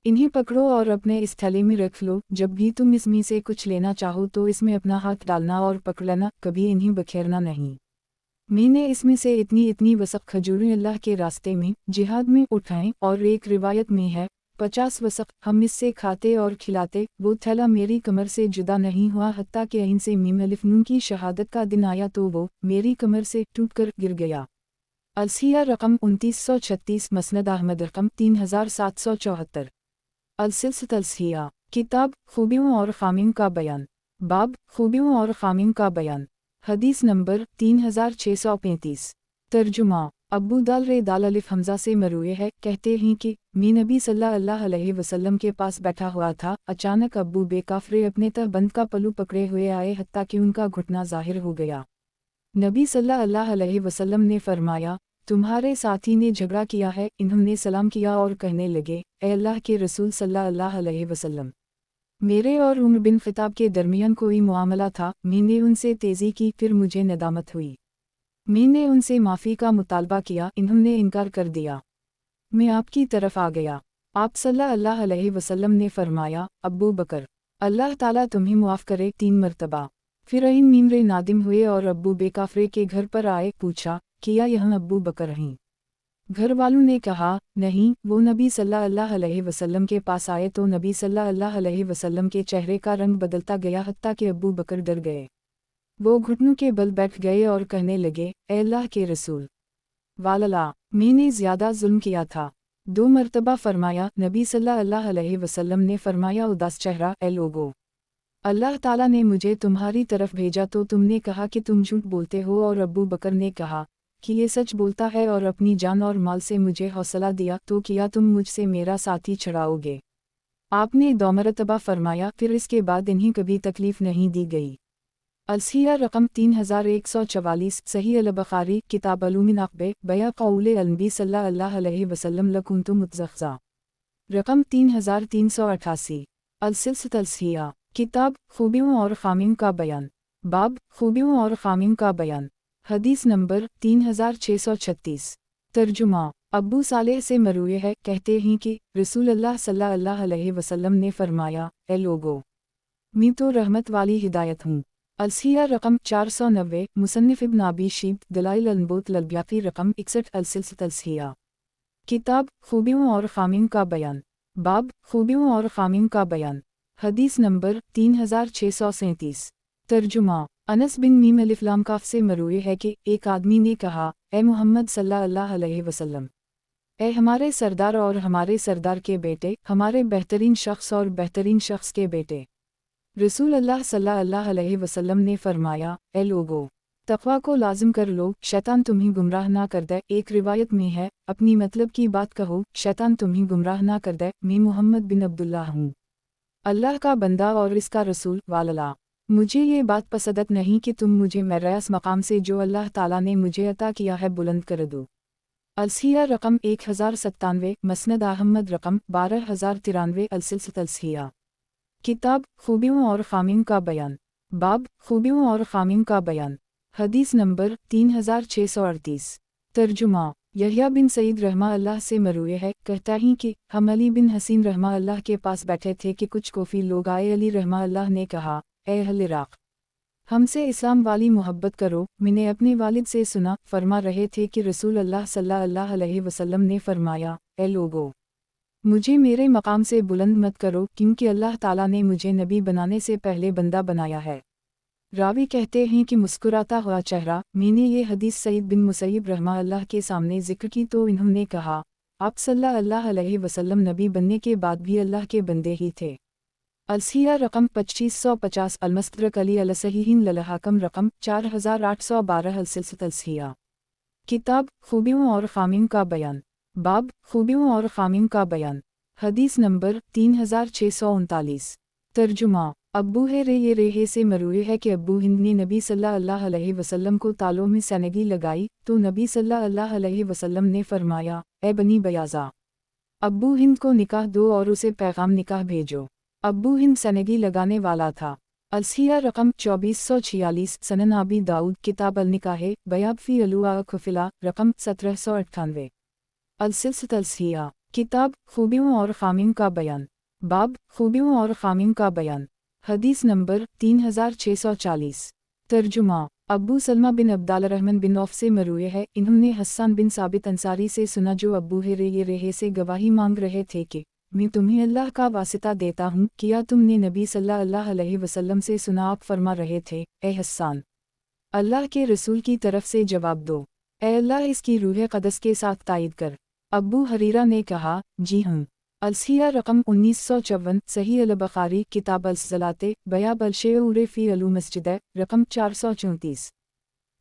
इन्हें पकड़ो और अपने इस थैले में रख लो। जब भी तुम इसमें से कुछ लेना चाहो तो इसमें अपना हाथ डालना और पकड़ लेना, कभी इन्हें बखेरना नहीं। मैंने इसमें से इतनी इतनी वसक़ खजूरें अल्लाह के रास्ते में जिहाद में उठाएं, और एक रिवायत में है 50 वसक़ हम इससे खाते और खिलाते। वो थैला मेरी कमर से जुदा नहीं हुआ हत्ता कि इनसे मीम अलिफ नून की शहादत का दिन आया तो वो मेरी कमर से टूटकर गिर गया। अलसिया रकम 2936, मसनद अहमद रकम 3774। अलसिलसिलत अलसिया। किताब खूबियों और खामियों का बयान, बाब खूबियों और खामियों का बयान। हदीस नंबर 3635। तर्जुमा। अब्बू दाल रे दाल अलिफ हमज़ा से मरूए है, कहते हैं कि मैं नबी सल्लल्लाहु अलैहि वसल्लम के पास बैठा हुआ था। अचानक अब्बू बेकाफरे अपने तहबंद का पल्लू पकड़े हुए आए हत्ता कि उनका घुटना ज़ाहिर हो गया। नबी सल्लल्लाहु अलैहि वसल्लम ने फरमाया, तुम्हारे साथी ने झगड़ा किया है। इन्होंने सलाम किया और कहने लगे, ए अल्लाह के रसूल सल्लल्लाहु अलैहि वसल्लम, मेरे और उमर बिन ख़िताब के दरमियान कोई मुआमला था। मैंने उनसे तेज़ी की, फिर मुझे नदामत हुई। मैंने उनसे माफ़ी का मुतालबा किया, इन्होंने इनकार कर दिया। मैं आपकी तरफ आ गया। आप सल्लल्लाहु अलैहि वसल्लम ने फरमाया, अब्बू बकर, अल्लाह ताला तुम्हें मुआफ़ करे 3 मरतबा। फिर इन मीमरे नादिम हुए और अब्बू बेकाफरे के घर पर आए। पूछा, किया यहाँ अब्बू बकर हैं? घर वालों ने कहा, नहीं। वो नबी सल्लल्लाहु अलैहि वसल्लम के पास आए तो नबी सल्लल्लाहु अलैहि वसल्लम के चेहरे का रंग बदलता गया हत्ता कि अब्बू बकर डर गए। वो घुटनों के बल बैठ गए और कहने लगे, ए अल्लाह के रसूल, वालला, मैंने ज़्यादा जुल्म किया था। 2 मरतबा फरमाया। नबी सल्लल्लाहु अलैहि वसल्लम ने फरमाया, उदास चेहरा, ए लोगो, अल्लाह ताला ने मुझे तुम्हारी तरफ भेजा तो तुमने कहा कि तुम झूठ बोलते हो। और अब्बू बकर ने कहा कि ये सच बोलता है और अपनी जान और माल से मुझे हौसला दिया, तो क्या तुम मुझसे मेरा साथी छुड़ाओगे? आपने 2 मरतबा फरमाया, फिर इसके बाद इन्हें कभी तकलीफ नहीं दी गई। अलसिया रकम 3144, सही अल-बुखारी, किताब अलूमिन अक़बे, बया क़ौले अल-नबी सल्लल्लाहु अलैहि वसल्लम लकुन्तु मुतज़ख्ज़ा, रकम 3388। अलसिलसिलत अलसिया। किताब खूबियों और खामियों का बयान, बाब खूबियों और खामियों का बयान। हदीस नंबर 3636। तर्जुमा। अब्बू सालेह से मरूए है, कहते हैं कि रसूल अल्लाह सल्लल्लाहु अलैहि वसल्लम ने फरमाया, ए लोगो, मैं तो रहमत वाली हिदायत हूँ। अलसिया रकम 490, मुसन्निफ इब्न अबी शैबा, दलाइल अल-नुबूवत अल-बयाक़ी रकम 61। अलसिलसिलत अलसिया। किताब खूबियों और खामियों का बयान, बाब खूबियों और खामियों का बयान। हदीस नंबर 3637। तर्जुमा। अनस बिन मीम अलिफ लाम काफ से मरूए है कि एक आदमी ने कहा, ए मोहम्मद सल्लल्लाहु अलैहि वसल्लम, ए हमारे सरदार और हमारे सरदार के बेटे, हमारे बेहतरीन शख्स और बेहतरीन शख्स के बेटे। रसूल अल्लाह सल्लल्लाहु अलैहि वसल्लम ने फरमाया, ए लोगो, तक़वा को लाजिम कर लो, शैतान तुम्हें गुमराह ना कर दे। एक रिवायत में है, अपनी मतलब की बात कहो, शैतान तुम्हें गुमराह ना कर दे। मैं मोहम्मद बिन अब्दुल्ला हूँ, अल्लाह का बंदा और इसका रसूल। वालला, मुझे ये बात पसंद नहीं कि तुम मुझे मेरास मकाम से जो अल्लाह ताला ने मुझे अता किया है बुलंद कर दो। अलसिया रकम 1097, मसनद अहमद रकम 12093, अलसिलसिया। किताब खूबियों और खामियों का बयान, बाब खूबियों और खामियों का बयान। हदीस नंबर 3638। तर्जुमा, यहया बिन सईद रहमा अल्लाह से मरूए है, कहता ही कि हम अली बिन हसीन रहमा अल्लाह के पास बैठे थे कि कुछ कोफी लोग आए। अली रहमा अल्लाह ने कहा, ए अहल इराक़, हमसे इस्लाम वाली मोहब्बत करो। मैंने अपने वालिद से सुना, फरमा रहे थे कि रसूल अल्लाह सल्लल्लाहु अलैहि वसल्लम ने फरमाया, ए लोगो, मुझे मेरे मकाम से बुलंद मत करो, क्योंकि अल्लाह ताला ने मुझे नबी बनाने से पहले बंदा बनाया है। रावी कहते हैं कि मुस्कुराता हुआ चेहरा। मैंने ये हदीस सईद बिन मुसैयब रहमा अल्लाह के सामने जिक्र की तो इन्होंने कहा, आप सल्लल्लाहु अलैहि वसल्लम नबी बनने के बाद भी अल्लाह के बंदे ही थे। अलसिया रकम 2550, अलमस्तदरक अली अलसहीहीन ललहाकम रकम 4812, अलसिलसिया। किताब खूबियों और खामियों का बयान, बाब खूबियों और खामियों का बयान। हदीस नंबर 3639। तर्जुमा, अब्बू ये रेहे से मरूए है कि अब्बू हिंद ने नबी सल्लल्लाहु अलैहि वसल्लम को तालों में सनगी लगाई तो नबी सल्लल्लाहु अलैहि वसल्लम ने फरमाया, ए बनी बयाज़ा, अब्बू हिंद को निकाह दो और उसे पैगाम निकाह भेजो। अब्बू हिंद सनगी लगाने वाला था। अलसिया रकम 2446, सनन आबी दाऊद, किताब अल निकाहे बयाब फी अलुआ खुफिला रकम 1798। अलसिलसिया। किताब खूबियों और खामियों का बयान, बाब खूबियों और खामियों का बयान। हदीस नंबर 3640। तर्जुमा, अब्बू सलमा बिन अब्दाल रहमान बिन औफ से मरूए है, इन्होंने हस्सान बिन साबित अंसारी से सुना जो अब्बू ये रेहे से गवाही मांग रहे थे कि मैं तुम्हें अल्लाह का वासिता देता हूँ, किया तुमने नबी सल्लल्लाहु अलैहि वसल्लम से सुना आप फरमा रहे थे, ए हस्सान, अल्लाह के रसूल की तरफ से जवाब दो, ए अल्लाह इसकी रूह क़दस के साथ तायद कर। अब्बू हरीरा ने कहा, जी हूँ। अलसिया रकम 1954, सही अल बुखारी, किताब अल-ज़लाते बयाब अल-शेऊर फ़ी अलू मस्जिद रकम 434।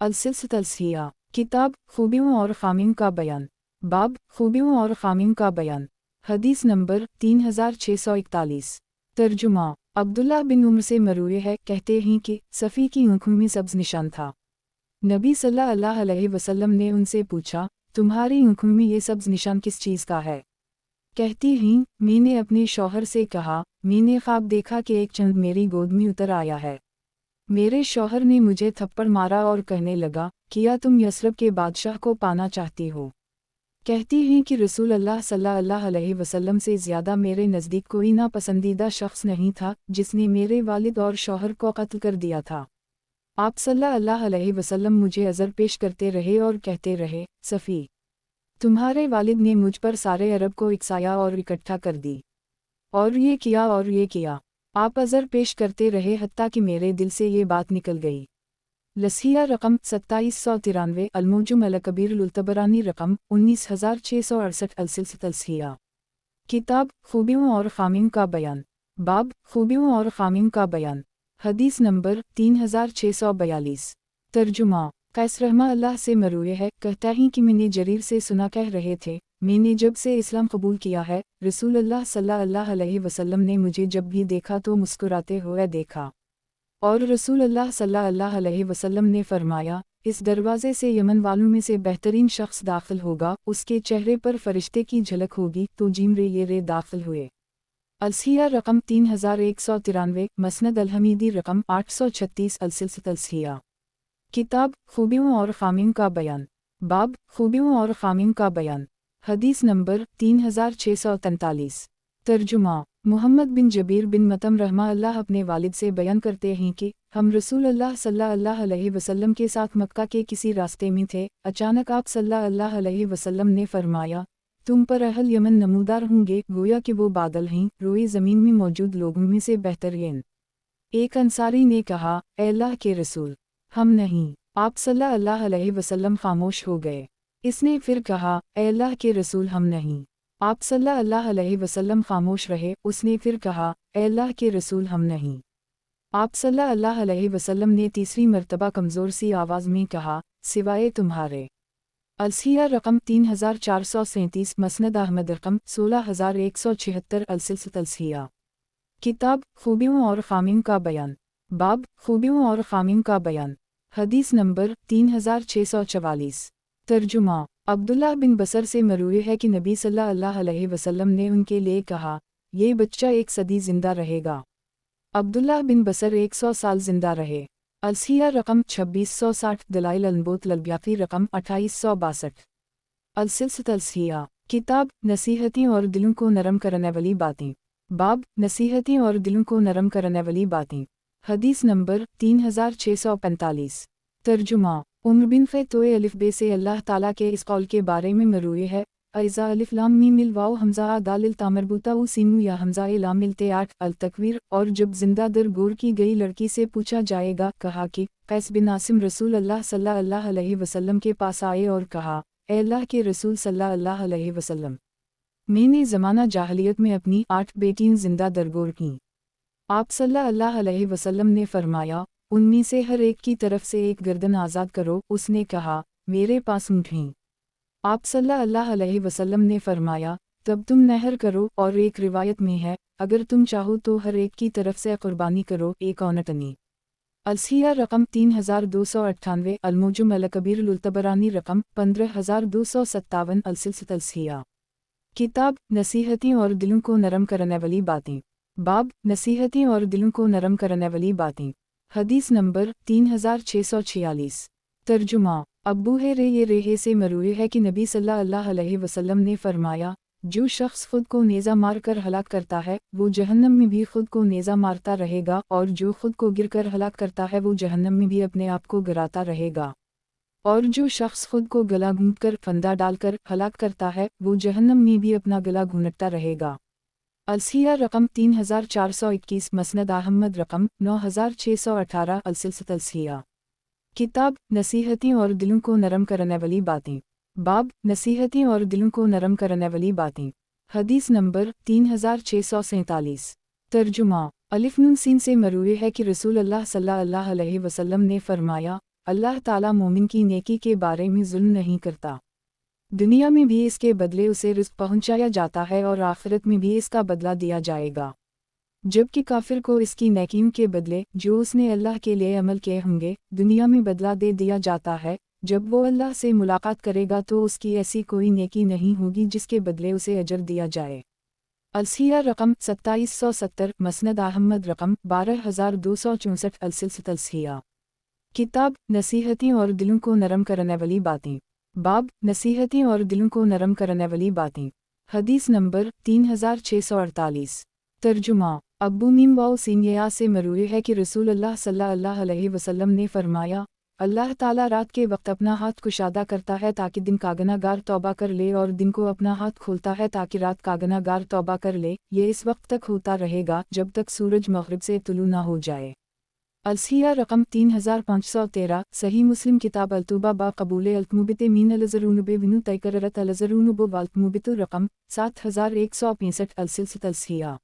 अलसिलसिया। किताब खूबियों और खामियों का बयान, बाब खूबियों और खामियों का बयान। हदीस नंबर 3641। तर्जुमा, अब्दुल्ला बिन उम्र से मरूए है, कहते हैं कि सफ़ी की आँखों में सब्ज़ निशान था। नबी सल्लल्लाहु अलैहि वसल्लम ने उनसे पूछा, तुम्हारी आँखों में ये सब्ज़ निशान किस चीज़ का है? कहती हैं, मैंने अपने शौहर से कहा, मैंने ख्वाब देखा कि एक चंद मेरी गोद में उतर आया है। मेरे शौहर ने मुझे थप्पड़ मारा और कहने लगा, किया तुम यस्रब के बादशाह को पाना चाहती हो? कहती हैं कि रसूल अल्लाह सल्लल्लाहु अलैहि वसल्लम से ज़्यादा मेरे नज़दीक कोई नापसंदीदा शख्स नहीं था, जिसने मेरे वालिद और शौहर को कत्ल कर दिया था। आप सल्लल्लाहु अलैहि वसल्लम मुझे अज़र पेश करते रहे और कहते रहे, सफ़ी, तुम्हारे वालिद ने मुझ पर सारे अरब को इकसाया और इकट्ठा कर दी, और ये किया और ये किया। आप अज़र पेश करते रहे हत्ता कि मेरे दिल से ये बात निकल गई। लसिया रकम 2793, अलमुजुम अल कबीर लुतबरानी रकम 19668, अलसिलसिया। किताब खूबियों और खामियों का बयान, बाब खूबियों और खामियों का बयान। हदीस नंबर 3642। तर्जुमा, कैस रहमा अल्लाह से मरूए है, कहता ही कि मैंने जरीर से सुना, कह रहे थे, मैंने जब से इस्लाम कबूल किया है, रसूल अल्लाह सल्लल्लाहु अलैहि वसल्लम ने मुझे जब भी देखा तो मुस्कुराते हुए देखा, और रसूल अल्लाह सल्लल्लाहु अलैहि वसल्लम ने फरमाया, इस दरवाज़े से यमन वालों में से बेहतरीन शख्स दाखिल होगा, उसके चेहरे पर फरिश्ते की झलक होगी, तो जिमरे ये रे दाखिल हुए। अलसिया रकम 3193, मसनद अल-हमीदी रकम 836, अलसिलसिया। किताब खूबियों और खामियों का बयान, बाब खूबियों और खामियों का बयान। हदीस नंबर 3643। तर्जुमा, मोहम्मद बिन जबीर बिन मतम रहमा अल्लाह अपने वालिद से बयान करते हैं कि हम रसूल अल्लाह सल्लल्लाहु अलैहि वसल्लम के साथ मक्का के किसी रास्ते में थे, अचानक आप सल्लल्लाहु अलैहि वसल्लम ने फरमाया, तुम पर अहल यमन नमूदार होंगे, गोया कि वो बादल हैं, रोए ज़मीन में मौजूद लोगों में से बेहतरीन। एक अंसारी ने कहा, ए अल्लाह के रसूल, हम नहीं। आप सल्लल्लाहु अलैहि वसल्लम खामोश हो गए। इसने फिर कहा, ए अल्लाह के रसूल, हम नहीं। आप सल्लल्लाहु अलैहि वसल्लम खामोश रहे। उसने फिर कहा, ए अल्लाह के रसूल, हम नहीं। आप सल्लल्लाहु अलैहि वसल्लम ने तीसरी मर्तबा कमज़ोर सी आवाज़ में कहा, सिवाय तुम्हारे। अलसिया रकम 3437, मसनद अहमद रकम 16176, अलसिलसिलत अलसिया। किताब खूबियों और खामियों का बयान। बाब खूबियों और खामियों का बयान। हदीस नंबर 3644। तर्जुमा। अब्दुल्लाह बिन बसर से मरूई है कि नबी सल्लल्लाहु अलैहि वसल्लम ने उनके लिए कहा, ये बच्चा 1 सदी जिंदा रहेगा। अब्दुल्लाह बिन बसर 100 साल जिंदा रहे। अलसिया रकम 2660, दलाइल अल-नबूवत लल-बयाक़ी रकम 2862। अलसिलसिलत अलसिया। किताब नसीहतें और दिलों को नरम करने वाली बातें। बाब नसीहतें और दिलों को नरम करने वाली बातें। हदीस नंबर 3645। तर्जुमा। उम्र बिन फ़ैतोए अलिफ बे से अल्लाह ताला के इस कौल के बारे में मरूए है, ऐज़ा अलिफ लाम मीम मिल वाओ हमज़ा आ दालिल तामरबूता उ सीनू या हमज़ा ए लाम मिलते 8 अल तकवीर। और जब जिंदा दर गोर की गई लड़की से पूछा जाएगा, कहा कि कैस बिन आसिम रसूल अल्लाह सल्लल्लाहु अलैहि वसल्लम के पास आए और कहा, ए अल्लाह के रसूल सल्लल्लाहु अलैहि वसल्लम, मैंने ज़माना जाहलियत में अपनी 8 बेटियां जिंदा दरगोर कीं। आप सल्लल्लाहु अलैहि वसल्लम ने फरमाया, उनमें से हर एक की तरफ से एक गर्दन आज़ाद करो। उसने कहा, मेरे पास ऊँट हैं। आप सल्लल्लाहु अलैहि वसल्लम ने फरमाया, तब तुम नहर करो। और एक रिवायत में है, अगर तुम चाहो तो हर एक की तरफ से कुर्बानी करो, एक औनतनी। अलसिया रकम 3298, अलमुजम अल-कबीर अल-तबरानी रकम 15257, अलसिलसिलत अलसिया। किताब नसीहतें और दिलों को नरम करने वाली बातें। बाब नसीहतें और दिलों को नरम करने वाली बातें। हदीस नंबर 3646। तर्जुमा। अब्बू ये रेहे से मरूए है कि नबी सल्लल्लाहु अलैहि वसल्लम ने फरमाया, जो शख्स खुद को नेज़ा मार कर हलाक करता है वो जहन्नम में भी खुद को नेज़ा मारता रहेगा, और जो खुद को गिर कर हलाक करता है वो जहन्नम में भी अपने आप को गिराता रहेगा। और जो शख्स खुद को गला घूंटकर फंदा डालकर हलाक करता है वो जहन्नम में भी अपना गला घूंटता रहेगा। अलसिया रकम 3421, मसनद अहमद रकम 9618, अलसिलसिलत अलसिया। किताब नसीहतें और दिलों को नरम करने वाली बातें। बाब नसीहतें और दिलों को नरम करने वाली बातें। हदीस नंबर 3647। तर्जुमा। अलिफ नून सीन से मरूए है कि रसूल अल्लाह सल्लल्लाहु अलैहि वसल्लम ने फरमाया, अल्लाह ताला मोमिन की नेकी के बारे में जुल्म नहीं करता। दुनिया में भी इसके बदले उसे रिज़्क़ पहुंचाया जाता है और आखिरत में भी इसका बदला दिया जाएगा। जबकि काफिर को इसकी नेकियों के बदले जो उसने अल्लाह के लिए अमल किए होंगे दुनिया में बदला दे दिया जाता है। जब वो अल्लाह से मुलाकात करेगा तो उसकी ऐसी कोई नेकी नहीं होगी जिसके बदले उसे अजर दिया जाए। अलसिया रकम 2770, मसनद अहमद रकम 12264, अलसिलसिलत अलसिया। किताब नसीहतें और दिलों को नरम करने वाली बातें। बाब नसीहतें और दिलों को नरम करने वाली बातें। हदीस नंबर 3648। तर्जुमा। अब्बू मीम वाओ सीन या से मरूए है कि रसूल अल्लाह सल्लल्लाहु अलैहि वसल्लम ने फरमाया, अल्लाह ताला रात के वक्त अपना हाथ कुशादा करता है ताकि दिन का गुनहगार तौबा कर ले, और दिन को अपना हाथ खोलता है ताकि रात का गुनहगार तौबा कर ले। ये इस वक्त तक होता रहेगा जब तक सूरज मग़रिब से तुलू ना हो जाए। अलसिया रकम 3513, सही मुस्लिम किताब अल-तूबा बा कबूल अल-मुबित मीन अल-ज़रूनुब विनु तयकररत अल-ज़रूनुब वाल-मुबित रकम 7165, अलसिलसिलत अलसिया।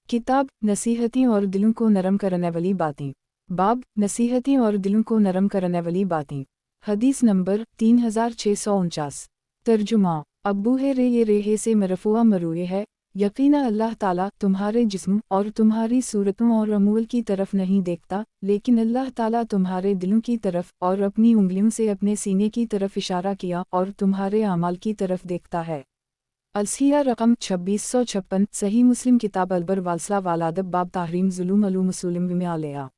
किताब नसीहतें और दिलों को नरम करने वाली बातें। बाब नसीहतें और दिलों को नरम करने वाली बातें। हदीस नंबर 3649। तर्जुमा। अब्बू ये रेहे से मरफुआ मरूए है, यकीना अल्लाह ताला तुम्हारे जिस्म और तुम्हारी सूरतों और अमूल की तरफ नहीं देखता, लेकिन अल्लाह ताला तुम्हारे दिलों की तरफ और अपनी उंगलियों से अपने सीने की तरफ इशारा किया और तुम्हारे अमाल की तरफ देखता है। अलसिया रकम 2656, सही मुस्लिम किताब अलबर वालसला वालादब बाब तहरीम जुलूम अलू मुसलिम में आलिया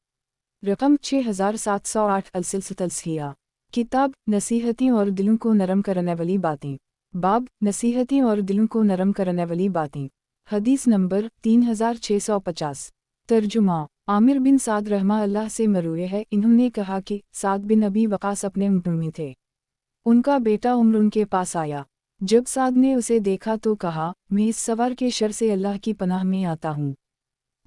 रकम 6708, अलसिलसिलत अलसिया। किताब नसीहतें और दिलों को नरम करने वाली बातें। बाब नसीहतें और दिलों को नरम करने वाली बातें। हदीस नंबर 3650। तर्जुमा। आमिर बिन साद रहमा अल्लाह से मरूए है, इन्होंने कहा कि साद बिन अबी वकास अपने ऊँटों में थे। उनका बेटा उम्र उनके पास आया। जब साद ने उसे देखा तो कहा, मैं इस सवार के शर से अल्लाह की पनाह में आता हूँ।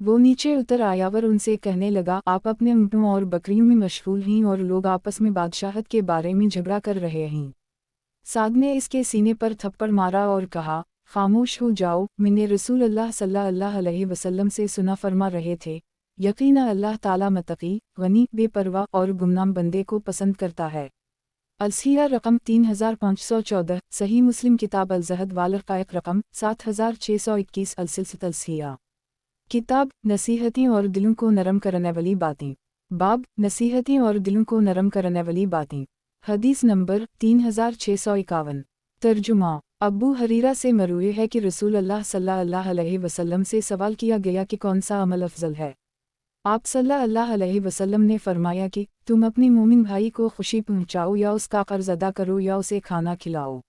वो नीचे उतर आया और उनसे कहने लगा, आप अपने ऊँटों और बकरियों में मशगूल हैं और लोग आपस में बादशाहत के बारे में झगड़ा कर रहे हैं। साद ने इसके सीने पर थप्पड़ मारा और कहा, खामोश हो जाओ, मैंने रसूल अल्लाह सल्लल्लाहु अलैहि वसल्लम से सुना फरमा रहे थे, यकीनन अल्लाह ताला मतकी, गनी, बेपरवाह और गुमनाम बंदे को पसंद करता है। अलसिया रकम 3514, सही मुस्लिम किताब अल-ज़हद वाल-रक़ाइक़ रकम 7621 अलसिलसिलत अलसिया। किताब नसीहतें और दिलों को नरम करने वाली बातें। बाब नसीहतें और दिलों को नरम करने वाली बातें। हदीस नंबर 3651। तर्जुमा अबू हरीरा से मरूए है कि रसूल अल्लाह सल्लल्लाहु अलैहि वसल्लम से सवाल किया गया कि कौन सा अमल अफजल है। आप सल्लल्लाहु अलैहि वसल्लम ने फरमाया कि तुम अपने मोमिन भाई को खुशी पहुँचाओ या उसका कर्ज अदा करो या उसे खाना खिलाओ।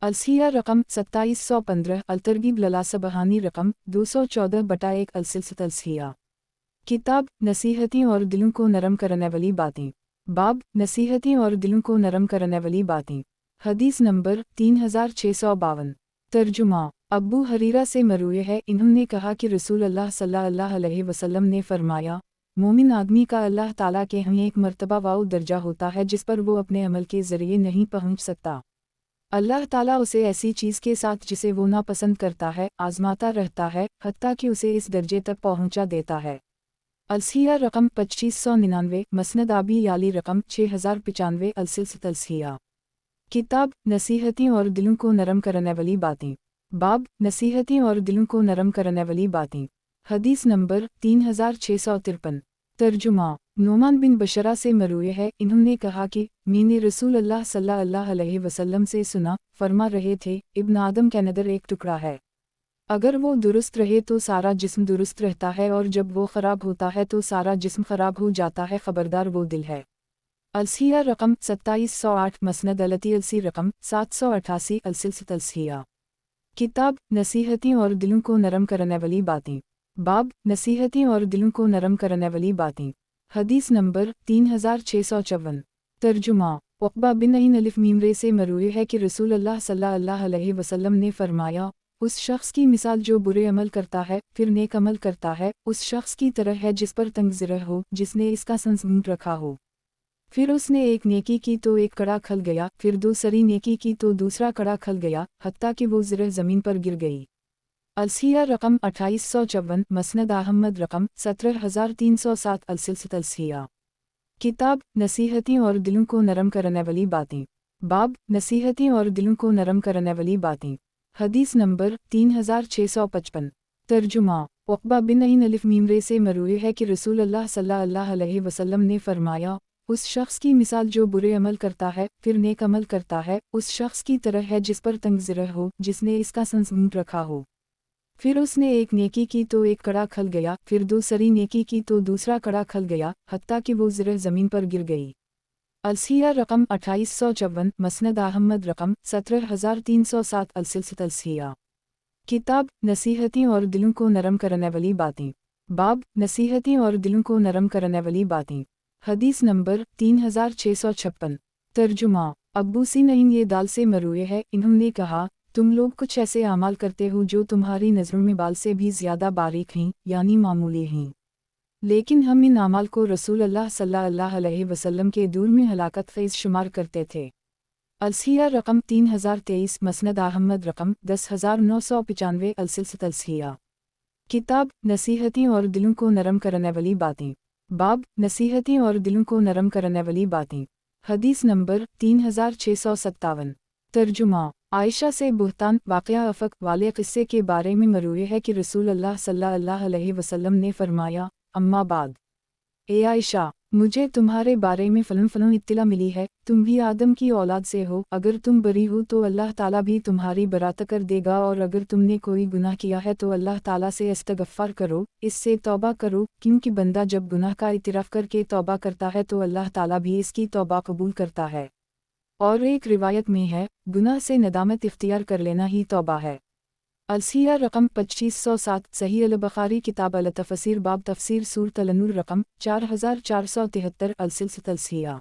अलसिया रकम 2715, अलतरगीब ललासबहानी रकम 214/1 अलसिलसिलत अलसिया। किताब नसीहतें और दिलों को नरम करने वाली बातें। बाब नसीहतें और दिलों को नरम करने वाली बातें। हदीस नंबर 3652। तर्जुमा अब्बू हरीरा से मरूए है, इन्होंने कहा कि रसूल अल्लाह सल्लल्लाहु अलैहि वसल्लम ने फरमाया, मोमिन आदमी का अल्लाह ताला के यहाँ एक मर्तबा वाउ दर्जा होता है जिस पर वो अपने अमल के ज़रिए नहीं पहुँच सकता। अल्लाह ताला उसे ऐसी चीज़ के साथ जिसे वो नापसंद करता है आजमाता रहता है, हत्ता कि उसे इस दर्जे तक पहुँचा देता है। अलसिया रकम 2599, मसनद आबी याली रकम 6095 अलसिलसिलत अलसिया। किताब नसीहतें और दिलों को नरम करने वाली बातें। बाब नसीहतें और दिलों को नरम करने वाली बातें। हदीस नंबर 3653। तर्जुमा नोमान बिन बशरा से मरूए है, इन्होंने कहा कि मैंने रसूल अल्लाह सल्लल्लाहु अलैहि वसल्लम से सुना, फरमा रहे थे, इब्न आदम के अंदर एक टुकड़ा है, अगर वो दुरुस्त रहे तो सारा जिस्म दुरुस्त रहता है और जब वो ख़राब होता है तो सारा जिस्म ख़राब हो जाता है, ख़बरदार वो दिल है। अलसिया रकम 2708, मसनद अलती अलसी रकम 788 अलसिलसिलत अलसिया। किताब नसीहतें और दिलों को नरम करने वाली बातें। बाब नसीहतें और दिलों को नरम करने वाली बातें। हदीस नंबर 3654। तर्जुमा उक़बा बिन अईन अलिफ मीमरे से मरूए है कि रसूल अल्लाह सल्लल्लाहु अलैहि वसल्लम ने फरमाया, उस शख्स की मिसाल जो बुरे अमल करता है फिर नेक अमल करता है, उस शख्स की तरह है जिस पर तंग-ज़िरह हो, जिसने इसका संसमूट रखा हो। फिर उसने एक नेकी की तो एक कड़ा खल गया, फिर दूसरी नेकी की तो दूसरा कड़ा खल गया, हत्ता कि वो ज़िरह ज़मीन पर गिर गई। अलसिया रकम 2854, मसनद अहमद रकम 17307 अलसिलसिलत अलसिया। किताब नसीहतें और दिलों को नरम करने वाली बातें। बाब नसीहतें और दिलों को नरम करने वाली बातें। हदीस नंबर 3655। तर्जुमा उक़बा बिन अईन अलिफ मीमरे से मरूए है कि रसूल अल्लाह सल्लल्लाहु अलैहि वसल्लम ने फरमाया, उस शख्स की मिसाल जो बुरे अमल करता है फिर नेक अमल करता है, उस शख्स की तरह है जिस पर तंग-ज़िरह हो, जिसने इसका संसमूट रखा हो। फिर उसने एक नेकी की तो एक कड़ा खल गया, फिर दूसरी नेकी की तो दूसरा कड़ा खल गया, हत्ता कि वो ज़िरह ज़मीन पर गिर गई। अलसिया रकम 2854, मसनद अहमद रकम 17307 अलसिलसिलत अलसिया। किताब नसीहतें और दिलों को नरम करने वाली बातें। बाब नसीहतें और दिलों को नरम करने वाली बातें। हदीस नंबर 3656। तर्जुमा अब्बू सिनईन ये दाल से मरूए है, इन्होंने कहा, तुम लोग कुछ ऐसे अमाल करते हो जो तुम्हारी नज़रों में बाल से भी ज़्यादा बारीक हैं, यानी मामूली हैं, लेकिन हम इन अमाल को रसूल अल्लाह सल्लल्लाहु अलैहि वसल्लम के दूर में हलाकत ख़ेज़ शुमार करते थे। अलसिया रकम 3023, मसनद अहमद रकम 10995 अलसिलसिलत अलसिया। किताब नसीहतें और दिलों को नरम करने वाली बातें। बाब नसीहतें और दिलों को नरम करने वाली बातें। हदीस नंबर 3657। तर्जुमा आयशा से बुहतान वाक़या अफ़क वाले क़िस्से के बारे में मरूए है कि रसूल अल्लाह सल्लल्लाहु अलैहि वसल्लम ने फरमाया, अम्मा बाद, ए आयशा, मुझे तुम्हारे बारे में फ़लन इत्तिला मिली है, तुम भी आदम की औलाद से हो, अगर तुम बरी हो तो अल्लाह ताला भी तुम्हारी बरात कर देगा, और अगर तुमने कोई गुनाह किया है तो अल्लाह ताला से इस्तग़फ़ार करो, इससे तौबा करो, क्योंकि बंदा जब गुनाह का इतराफ़ करके तौबा करता है तो अल्लाह ताला भी इसकी तौबा कबूल करता है। और एक रिवायत में है, गुनाह से नदामत इख्तियार कर लेना ही तौबा है। अलसिया रकम 2507, सही अल-बुखारी किताब अल-तफ़सीर बाब तफ़सीर सूरत अन-नूर रकम 4473 अलसिलसिलत अलसिया।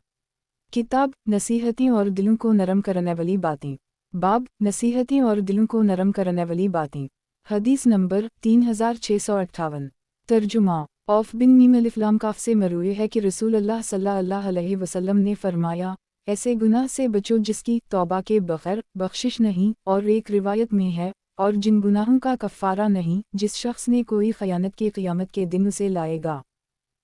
किताब नसीहतें और दिलों को नरम करने वाली बातें। बाब नसीहतें और दिलों को नरम करने वाली बातें। हदीस नंबर 3658। तर्जुमा औफ बिन मीम अलिफ लाम काफ से मरूए है कि रसूल अल्लाह सल्लल्लाहु अलैहि वसल्लम ने फरमाया, ऐसे गुनाह से बचो जिसकी तौबा के बग़ैर बख्शिश नहीं, और एक रिवायत में है, और जिन गुनाहों का कफ़ारा नहीं, जिस शख्स ने कोई ख़यानत की क़यामत के दिन उसे लाएगा।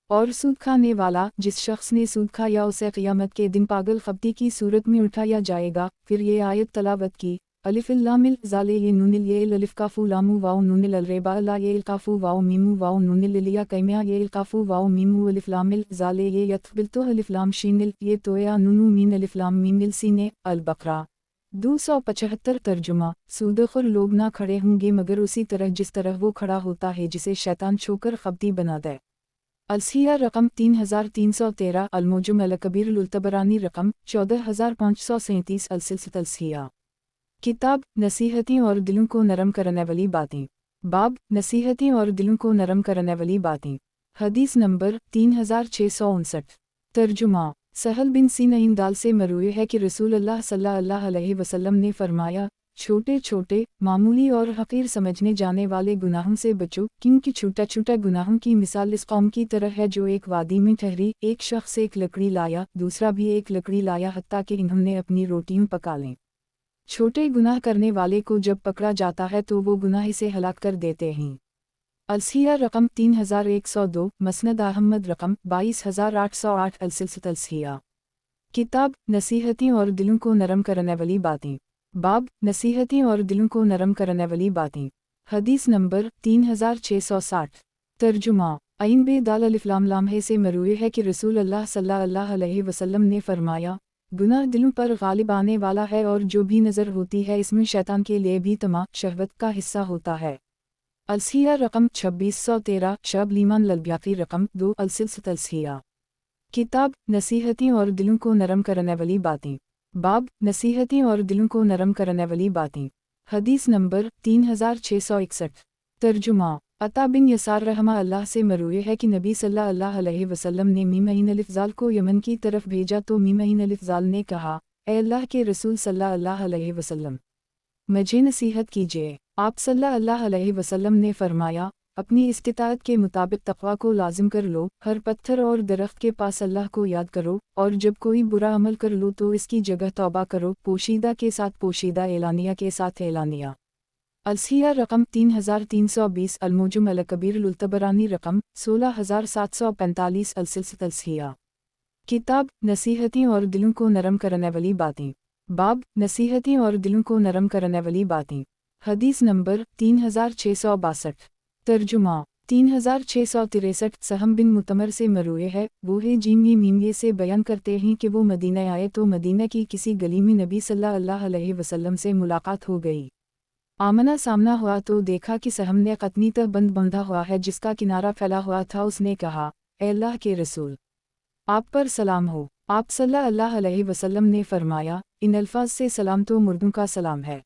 اور سود کھانے والا، جس شخص نے سود کھایا اسے قیامت کے دن پاگل خبتی کی صورت میں اٹھایا جائے گا۔ پھر یہ آیت تلاوت کی، الف لام الزال ی نون ی الف کاف لام واو نون الربا لا ی القاف واو میم واو نون للیا کیمیا ی القاف واو میم الف لام الزال ی یتقبلتو الف لام شین ی تویا نون مین الف لام میم السین۔ البقرہ 275۔ ترجمہ، سودخور لوگ نہ کھڑے ہوں گے مگر اسی طرح جس طرح وہ کھڑا ہوتا ہے جسے شیطان چھو کر خبتی بنا دے۔ السیہ رقم 3313، المعجم الکبیر للطبرانی رقم 14537۔ السلسلۃ السیہ۔ کتاب نصیحتیں اور دلوں کو نرم کرنے والی باتیں۔ باب نصیحتیں اور دلوں کو نرم کرنے والی باتیں۔ حدیث نمبر 3659۔ ترجمہ، سہل بن سینہ دال سے مروی ہے کہ رسول اللہ صلی اللہ علیہ وسلم نے فرمایا، چھوٹے چھوٹے، معمولی اور حقیر سمجھنے جانے والے گناہوں سے بچو، کیونکہ چھوٹا چھوٹا گناہوں کی مثال اس قوم کی طرح ہے جو ایک وادی میں ٹھہری، ایک شخص ایک لکڑی لایا، دوسرا بھی ایک لکڑی لایا حتیٰ کہ انہوں نے اپنی روٹیوں پکا لیں۔ چھوٹے گناہ کرنے والے کو جب پکڑا جاتا ہے تو وہ گناہ اسے ہلاک کر دیتے ہیں۔ السیہ رقم 3102، مسند احمد رقم 22808۔ السلسلۃ السیہ۔ کتاب نصیحتیں اور دلوں کو نرم کرنے والی باتیں۔ باب نصیحتیں اور دلوں کو نرم کرنے والی باتیں۔ حدیث نمبر 3660۔ ترجمہ، عین بے دال الف لام لامحے سے مروی ہے کہ رسول اللہ صلی اللہ علیہ وسلم نے فرمایا، گناہ دلوں پر غالب آنے والا ہے اور جو بھی نظر ہوتی ہے اس میں شیطان کے لیے بھی طمع، شہوت کا حصہ ہوتا ہے۔ السیہ رقم 2613، شعب لیمان للبیاقی رقم 2۔ السلسلۃ السیہ۔ کتاب نصیحتیں اور دلوں کو نرم کرنے والی باتیں۔ باب نصیحتیں اور دلوں کو نرم کرنے والی باتیں۔ حدیث نمبر 3661۔ ترجمہ، عطا بن یسار رحمہ اللہ سے مروی ہے کہ نبی صلی اللہ علیہ وسلم نے میمعین الفضال کو یمن کی طرف بھیجا تو میمعین الفضال نے کہا، اے اللہ کے رسول صلی اللہ علیہ وسلم، مجھے نصیحت کیجیے۔ آپ صلی اللہ علیہ وسلم نے فرمایا، اپنی استطاعت کے مطابق تقوی کو لازم کر لو، ہر پتھر اور درخت کے پاس اللہ کو یاد کرو، اور جب کوئی برا عمل کر لو تو اس کی جگہ توبہ کرو، پوشیدہ کے ساتھ پوشیدہ، اعلانیہ کے ساتھ اعلانیہ۔ السیہ رقم 3320، المعجم الکبیر للطبرانی رقم 16745۔ السلسلۃ السیہ۔ کتاب نصیحتیں اور دلوں کو نرم کرنے والی باتیں۔ باب نصیحتیں اور دلوں کو نرم کرنے والی باتیں۔ حدیث نمبر 3662۔ ترجمہ، 3663۔ سہم بن متمر سے مروی ہے، وہ ہے جیم سے بیان کرتے ہیں کہ وہ مدینہ آئے تو مدینہ کی کسی گلی میں نبی صلی اللہ علیہ وسلم سے ملاقات ہو گئی۔ آمنا سامنا ہوا تو دیکھا کہ سہم نے قطنی تہ بند بندھا ہوا ہے جس کا کنارہ پھیلا ہوا تھا۔ اس نے کہا، اے اللہ کے رسول، آپ پر سلام ہو۔ آپ صلی اللہ علیہ وسلم نے فرمایا، ان الفاظ سے سلام تو مردوں کا سلام ہے۔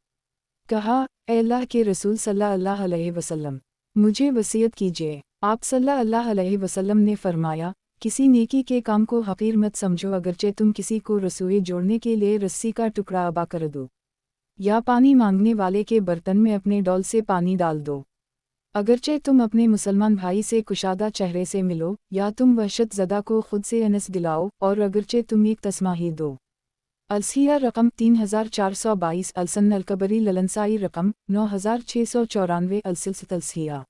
کہا، اے اللہ کے رسول صلی اللہ علیہ وسلم، مجھے وصیت کیجیے۔ آپ صلی اللہ علیہ وسلم نے فرمایا، کسی نیکی کے کام کو حقیر مت سمجھو اگرچہ تم کسی کو رسوئی جوڑنے کے لیے رسی کا ٹکڑا عبا کر دو، یا پانی مانگنے والے کے برتن میں اپنے ڈول سے پانی ڈال دو، اگرچہ تم اپنے مسلمان بھائی سے کشادہ چہرے سے ملو، یا تم وحشت زدہ کو خود سے انس دلاؤ، اور اگرچہ تم ایک تسمہ ہی دو۔ السیہ رقم 3422، السن الکبری للنسائی رقم 9694۔ السلسلۃ السیہ۔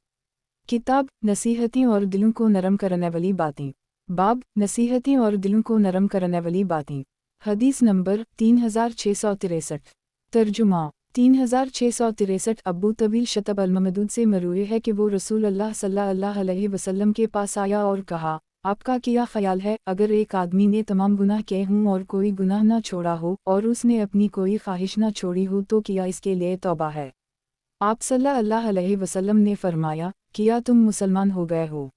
کتاب نصیحتیں اور دلوں کو نرم کرنے والی باتیں۔ باب نصیحتیں اور دلوں کو نرم کرنے والی باتیں۔ حدیث نمبر 3663۔ ترجمہ، 3663۔ ابو طویل شتب الممدود سے مروی ہے کہ وہ رسول اللہ صلی اللہ علیہ وسلم کے پاس آیا اور کہا، آپ کا کیا خیال ہے اگر ایک آدمی نے تمام گناہ کیے ہوں اور کوئی گناہ نہ چھوڑا ہو، اور اس نے اپنی کوئی خواہش نہ چھوڑی ہو تو کیا اس کے لیے توبہ ہے؟ آپ صلی اللہ علیہ وسلم نے فرمایا، کیا تم مسلمان ہو گئے ہو؟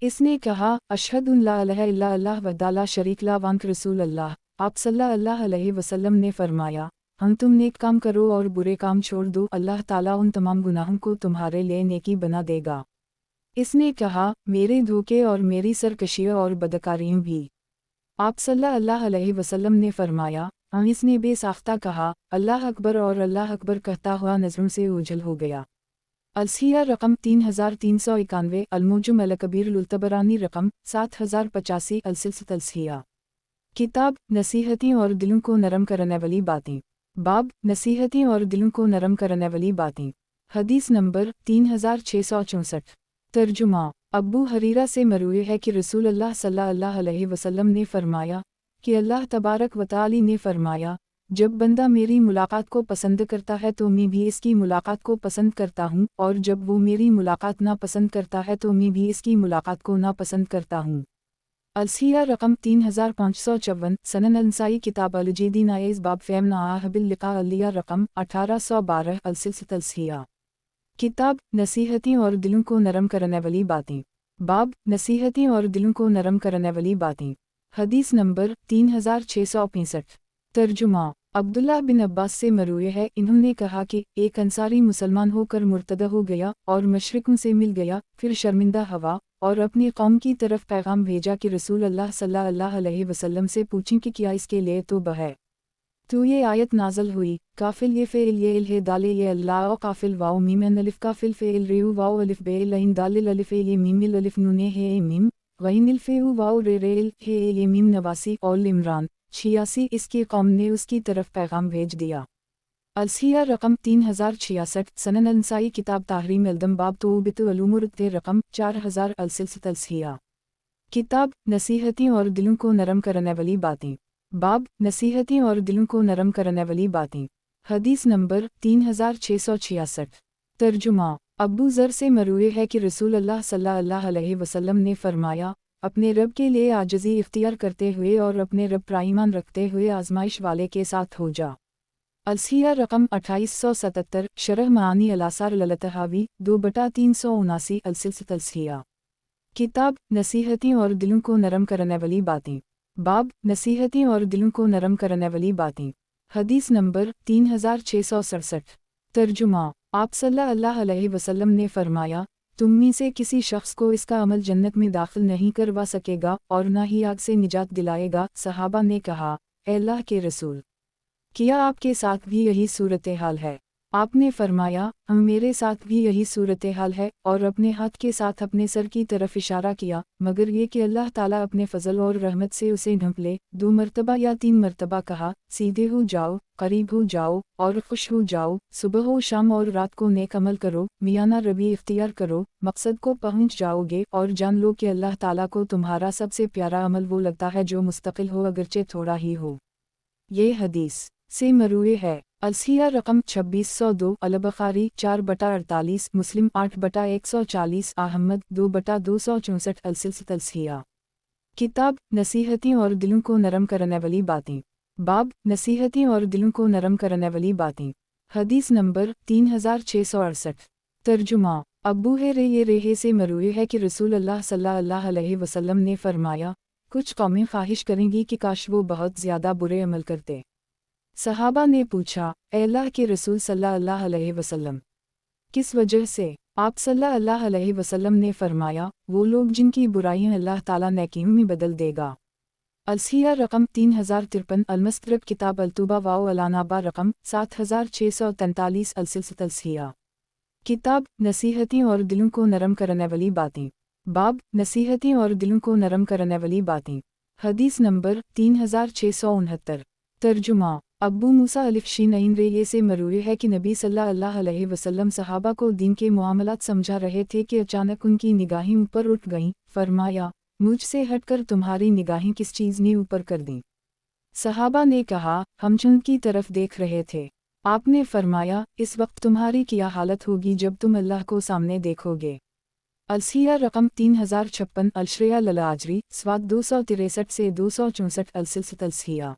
اس نے کہا، اشہد ان لا الہ الا اللہ وحدہ لا شریک لہ وانک رسول اللہ۔ آپ صلی اللہ علیہ وسلم نے فرمایا، ہم تم نیک کام کرو اور برے کام چھوڑ دو، اللہ تعالیٰ ان تمام گناہوں کو تمہارے لیے نیکی بنا دے گا۔ اس نے کہا، میرے دھوکے اور میری سرکشیوں اور بدکاریوں بھی۔ آپ صلی اللہ علیہ وسلم نے فرمایا، اس نے بے ساختہ کہا، اللہ اکبر، اور اللہ اکبر کہتا ہوا نظروں سے اوجھل ہو گیا۔ السیہ رقم 3391، المعجم الکبیر للطبرانی رقم 7085۔ السلسلۃ السیہ۔ کتاب نصیحتیں اور دلوں کو نرم کرنے والی باتیں۔ باب نصیحتیں اور دلوں کو نرم کرنے والی باتیں۔ حدیث نمبر 3664۔ ترجمہ، अब्बू हरीरा से मरूए है कि रसूल अल्लाह सल्लल्लाहु अलैहि वसल्लम ने फरमाया कि अल्लाह तबारक व तआला ने फरमाया, जब बंदा मेरी मुलाकात को पसंद करता है तो मैं भी इसकी मुलाकात को पसंद करता हूँ, और जब वो मेरी मुलाकात ना पसंद करता है तो मैं भी इसकी मुलाकात को ना पसंद करता हूँ। अलसिया रकम 3554 सनन अलनसाई किताब अलजीदी नाइज बाब फ़ेम नाहबिल लिका अलिया रकम 1812 अलसिया किताब नसीहतें और दिलों को नरम करने वाली बातें। बाब नसीहतें और दिलों को नरम करने वाली बातें। हदीस नंबर 3665। तर्जुमा अब्दुल्लाह बिन अब्बास से मरूए है, इन्होंने कहा कि एक अंसारी मुसलमान होकर मुर्तदा हो गया और मशरिकों से मिल गया, फिर शर्मिंदा हवा और अपनी कौम की तरफ पैगाम भेजा कि रसूल अल्लाह सल्लल्लाहु अलैहि वसल्लम से पूछें कि क्या इसके लिए तौबा है। तो ये आयत नाज़ल हुई, काफिल ये फ़ेल ये इल है दाले ये अल्लाह काफिल वाओ मीम एन अलिफ काफिल फ़ेल रेउ वाओ अलिफ बे लाइन दालिल अलिफ ये मीम इल अलिफ नूने है ए मीम गईन इल फ़ेउ वाओ रे रे इल है ये मीम नवासी और इमरान 86। इसकी कौम ने उसकी तरफ पैगाम भेज दिया। अलसिया रकम 3066 सनन अलनसाई किताब ताहरीम अलदम बाब तौबत अलूमुरत रकम 4000 अलसिया किताब नसीहतें और दिलों को नरम करने वाली बातें। बाब नसीहतें और दिलों को नरम करने वाली बातें। हदीस नंबर 3666। तर्जुमा अब्बू ज़र से मरूए है कि रसूल अल्लाह सल्लल्लाहु अलैहि वसल्लम ने फरमाया, अपने रब के लिए आजिज़ी इख्तियार करते हुए और अपने रब पर ईमान रखते हुए आजमाइश वाले के साथ हो जा। अलसिया रकम 2877 शरह मानी अलासार ललतहावी 2/379 अलसिया किताब नसीहतें और दिलों को नरम करने वाली बातें। बाब नसीहतें और दिलों को नरम करने वाली बातें। हदीस नंबर 3667। तर्जुमा आप सल्लल्लाहु अलैहि वसल्लम ने फरमाया, तुम में से किसी शख्स को इसका अमल जन्नत में दाखिल नहीं करवा सकेगा और न ही आग से निजात दिलाएगा। सहाबा ने कहा, ए अल्लाह के रसूल, क्या आपके साथ भी यही सूरत हाल है? आपने फरमाया, मेरे साथ भी यही सूरत हाल है, और अपने हाथ के साथ अपने सर की तरफ इशारा किया, मगर ये कि अल्लाह ताला अपने फजल और रहमत से उसे ढंप ले। 2 मरतबा या 3 मरतबा कहा, सीधे हो जाओ, करीब हो जाओ और खुश हो जाओ, सुबह हो शाम और रात को नेक अमल करो, मियाना रबी इख्तियार करो, मकसद को पहुंच जाओगे और जान लो कि अल्लाह ताला को तुम्हारा सबसे प्यारा अमल वो लगता है जो मुस्तकिल हो अगरचे थोड़ा ही हो। ये हदीस से मरूए है। अलसिया रकम 2602 अलबखारी 4/48 मुस्लिम 8/140 अहमद 2/264 अलसिया किताब नसीहतें और दिलों को नरम करने वाली बातें। बाब नसीहतें और दिलों को नरम करने वाली बातें। हदीस नंबर 3668। तर्जुमा अब्बू ये रेहे से मरूए है कि रसूल अल्लाह सल्लल्लाहु अलैहि वसल्लम ने फरमाया, कुछ कौमें ख्वाहिश करेंगी कि काश वो बहुत ज़्यादा बुरे अमल करते। सहाबा ने पूछा, ए अल्लाह के रसूल सल्लल्लाहु अलैहि वसल्लम, किस वजह से? आप सल्लल्लाहु अलैहि वसल्लम ने फरमाया, वो लोग जिनकी बुराइयां अल्लाह ताला नेकियों में बदल देगा। अलसिया रकम 3053 अलमस्तरब किताब अलतुबा वाओ अलानाबा रकम 7643 अलसिया किताब नसीहतें और दिलों को नरम करने वाली बातें। बाब नसीहतें और दिलों को नरम करने वाली बातें। हदीस नंबर 3669। तर्जुमा अब्बू मूसा अलिफ़शी नईन रेये से मरूए है कि नबी सल्लल्लाहु अलैहि वसल्लम सहाबा को दीन के मामलात समझा रहे थे कि अचानक उनकी निगाहें ऊपर उठ गईं। फरमाया, मुझसे हटकर तुम्हारी निगाहें किस चीज़ ने ऊपर कर दी? सहाबा ने कहा, हम चंद की तरफ देख रहे थे। आपने फरमाया, इस वक्त तुम्हारी क्या हालत होगी जब तुम अल्लाह को सामने देखोगे। अलसिया रकम 3056 अलश्रेया ललाजरी स्वाद 263 से 264 अलसिया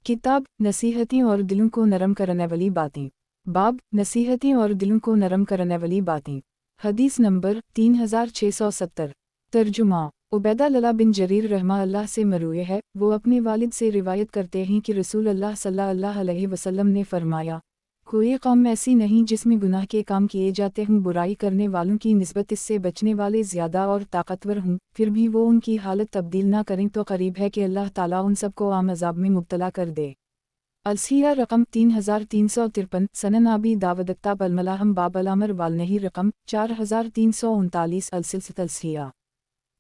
किताब नसीहतें और दिलों को नरम करने वाली बातें। बाब नसीहतें और दिलों को नरम करने वाली बातें। हदीस नंबर 3670। तर्जुमा उबैदा लला बिन जरीर रहमा अल्लाह से मरूए है, वो अपने वालिद से रिवायत करते हैं कि रसूल अल्लाह सल्लल्लाहु अलैहि वसल्लम ने फरमाया, कोई कौम ऐसी नहीं जिसमें गुनाह के काम किए जाते हों, बुराई करने वालों की निस्बत इससे बचने वाले ज़्यादा और ताकतवर हों, फिर भी वो उनकी हालत तब्दील ना करें तो करीब है कि अल्लाह ताला उन सबको आम अज़ाब में मुब्तला कर दे। अलसिया रकम 3353 सनन आबी दावदत्ता बलमलाहम बाबलामर वालनही रकम 4339 अलसिया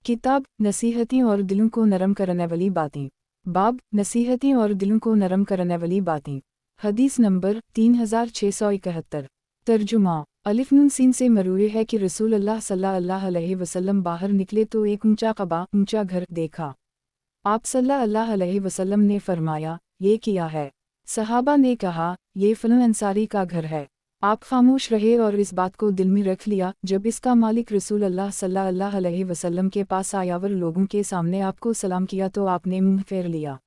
किताब नसीहतें और दिलों को नरम करने वाली बातें। बाब नसीहतें और दिलों को नरम करने वाली बातें। हदीस नंबर 3671। तर्जुमा अलिफ नून सीन से मरूए है कि रसूल अल्लाह सल्लल्लाहु अलैहि वसल्लम बाहर निकले तो एक ऊंचा कबा, ऊंचा घर देखा। आप सल्लल्लाहु अलैहि वसल्लम ने फरमाया, ये क्या है? सहाबा ने कहा, ये फलन अंसारी का घर है। आप खामोश रहे और इस बात को दिल में रख लिया। जब इसका मालिक रसूल अल्लाह सल्लल्लाहु अलैहि वसल्लम के पास आयावर लोगों के सामने आपको सलाम किया तो आपने मुंह फेर लिया।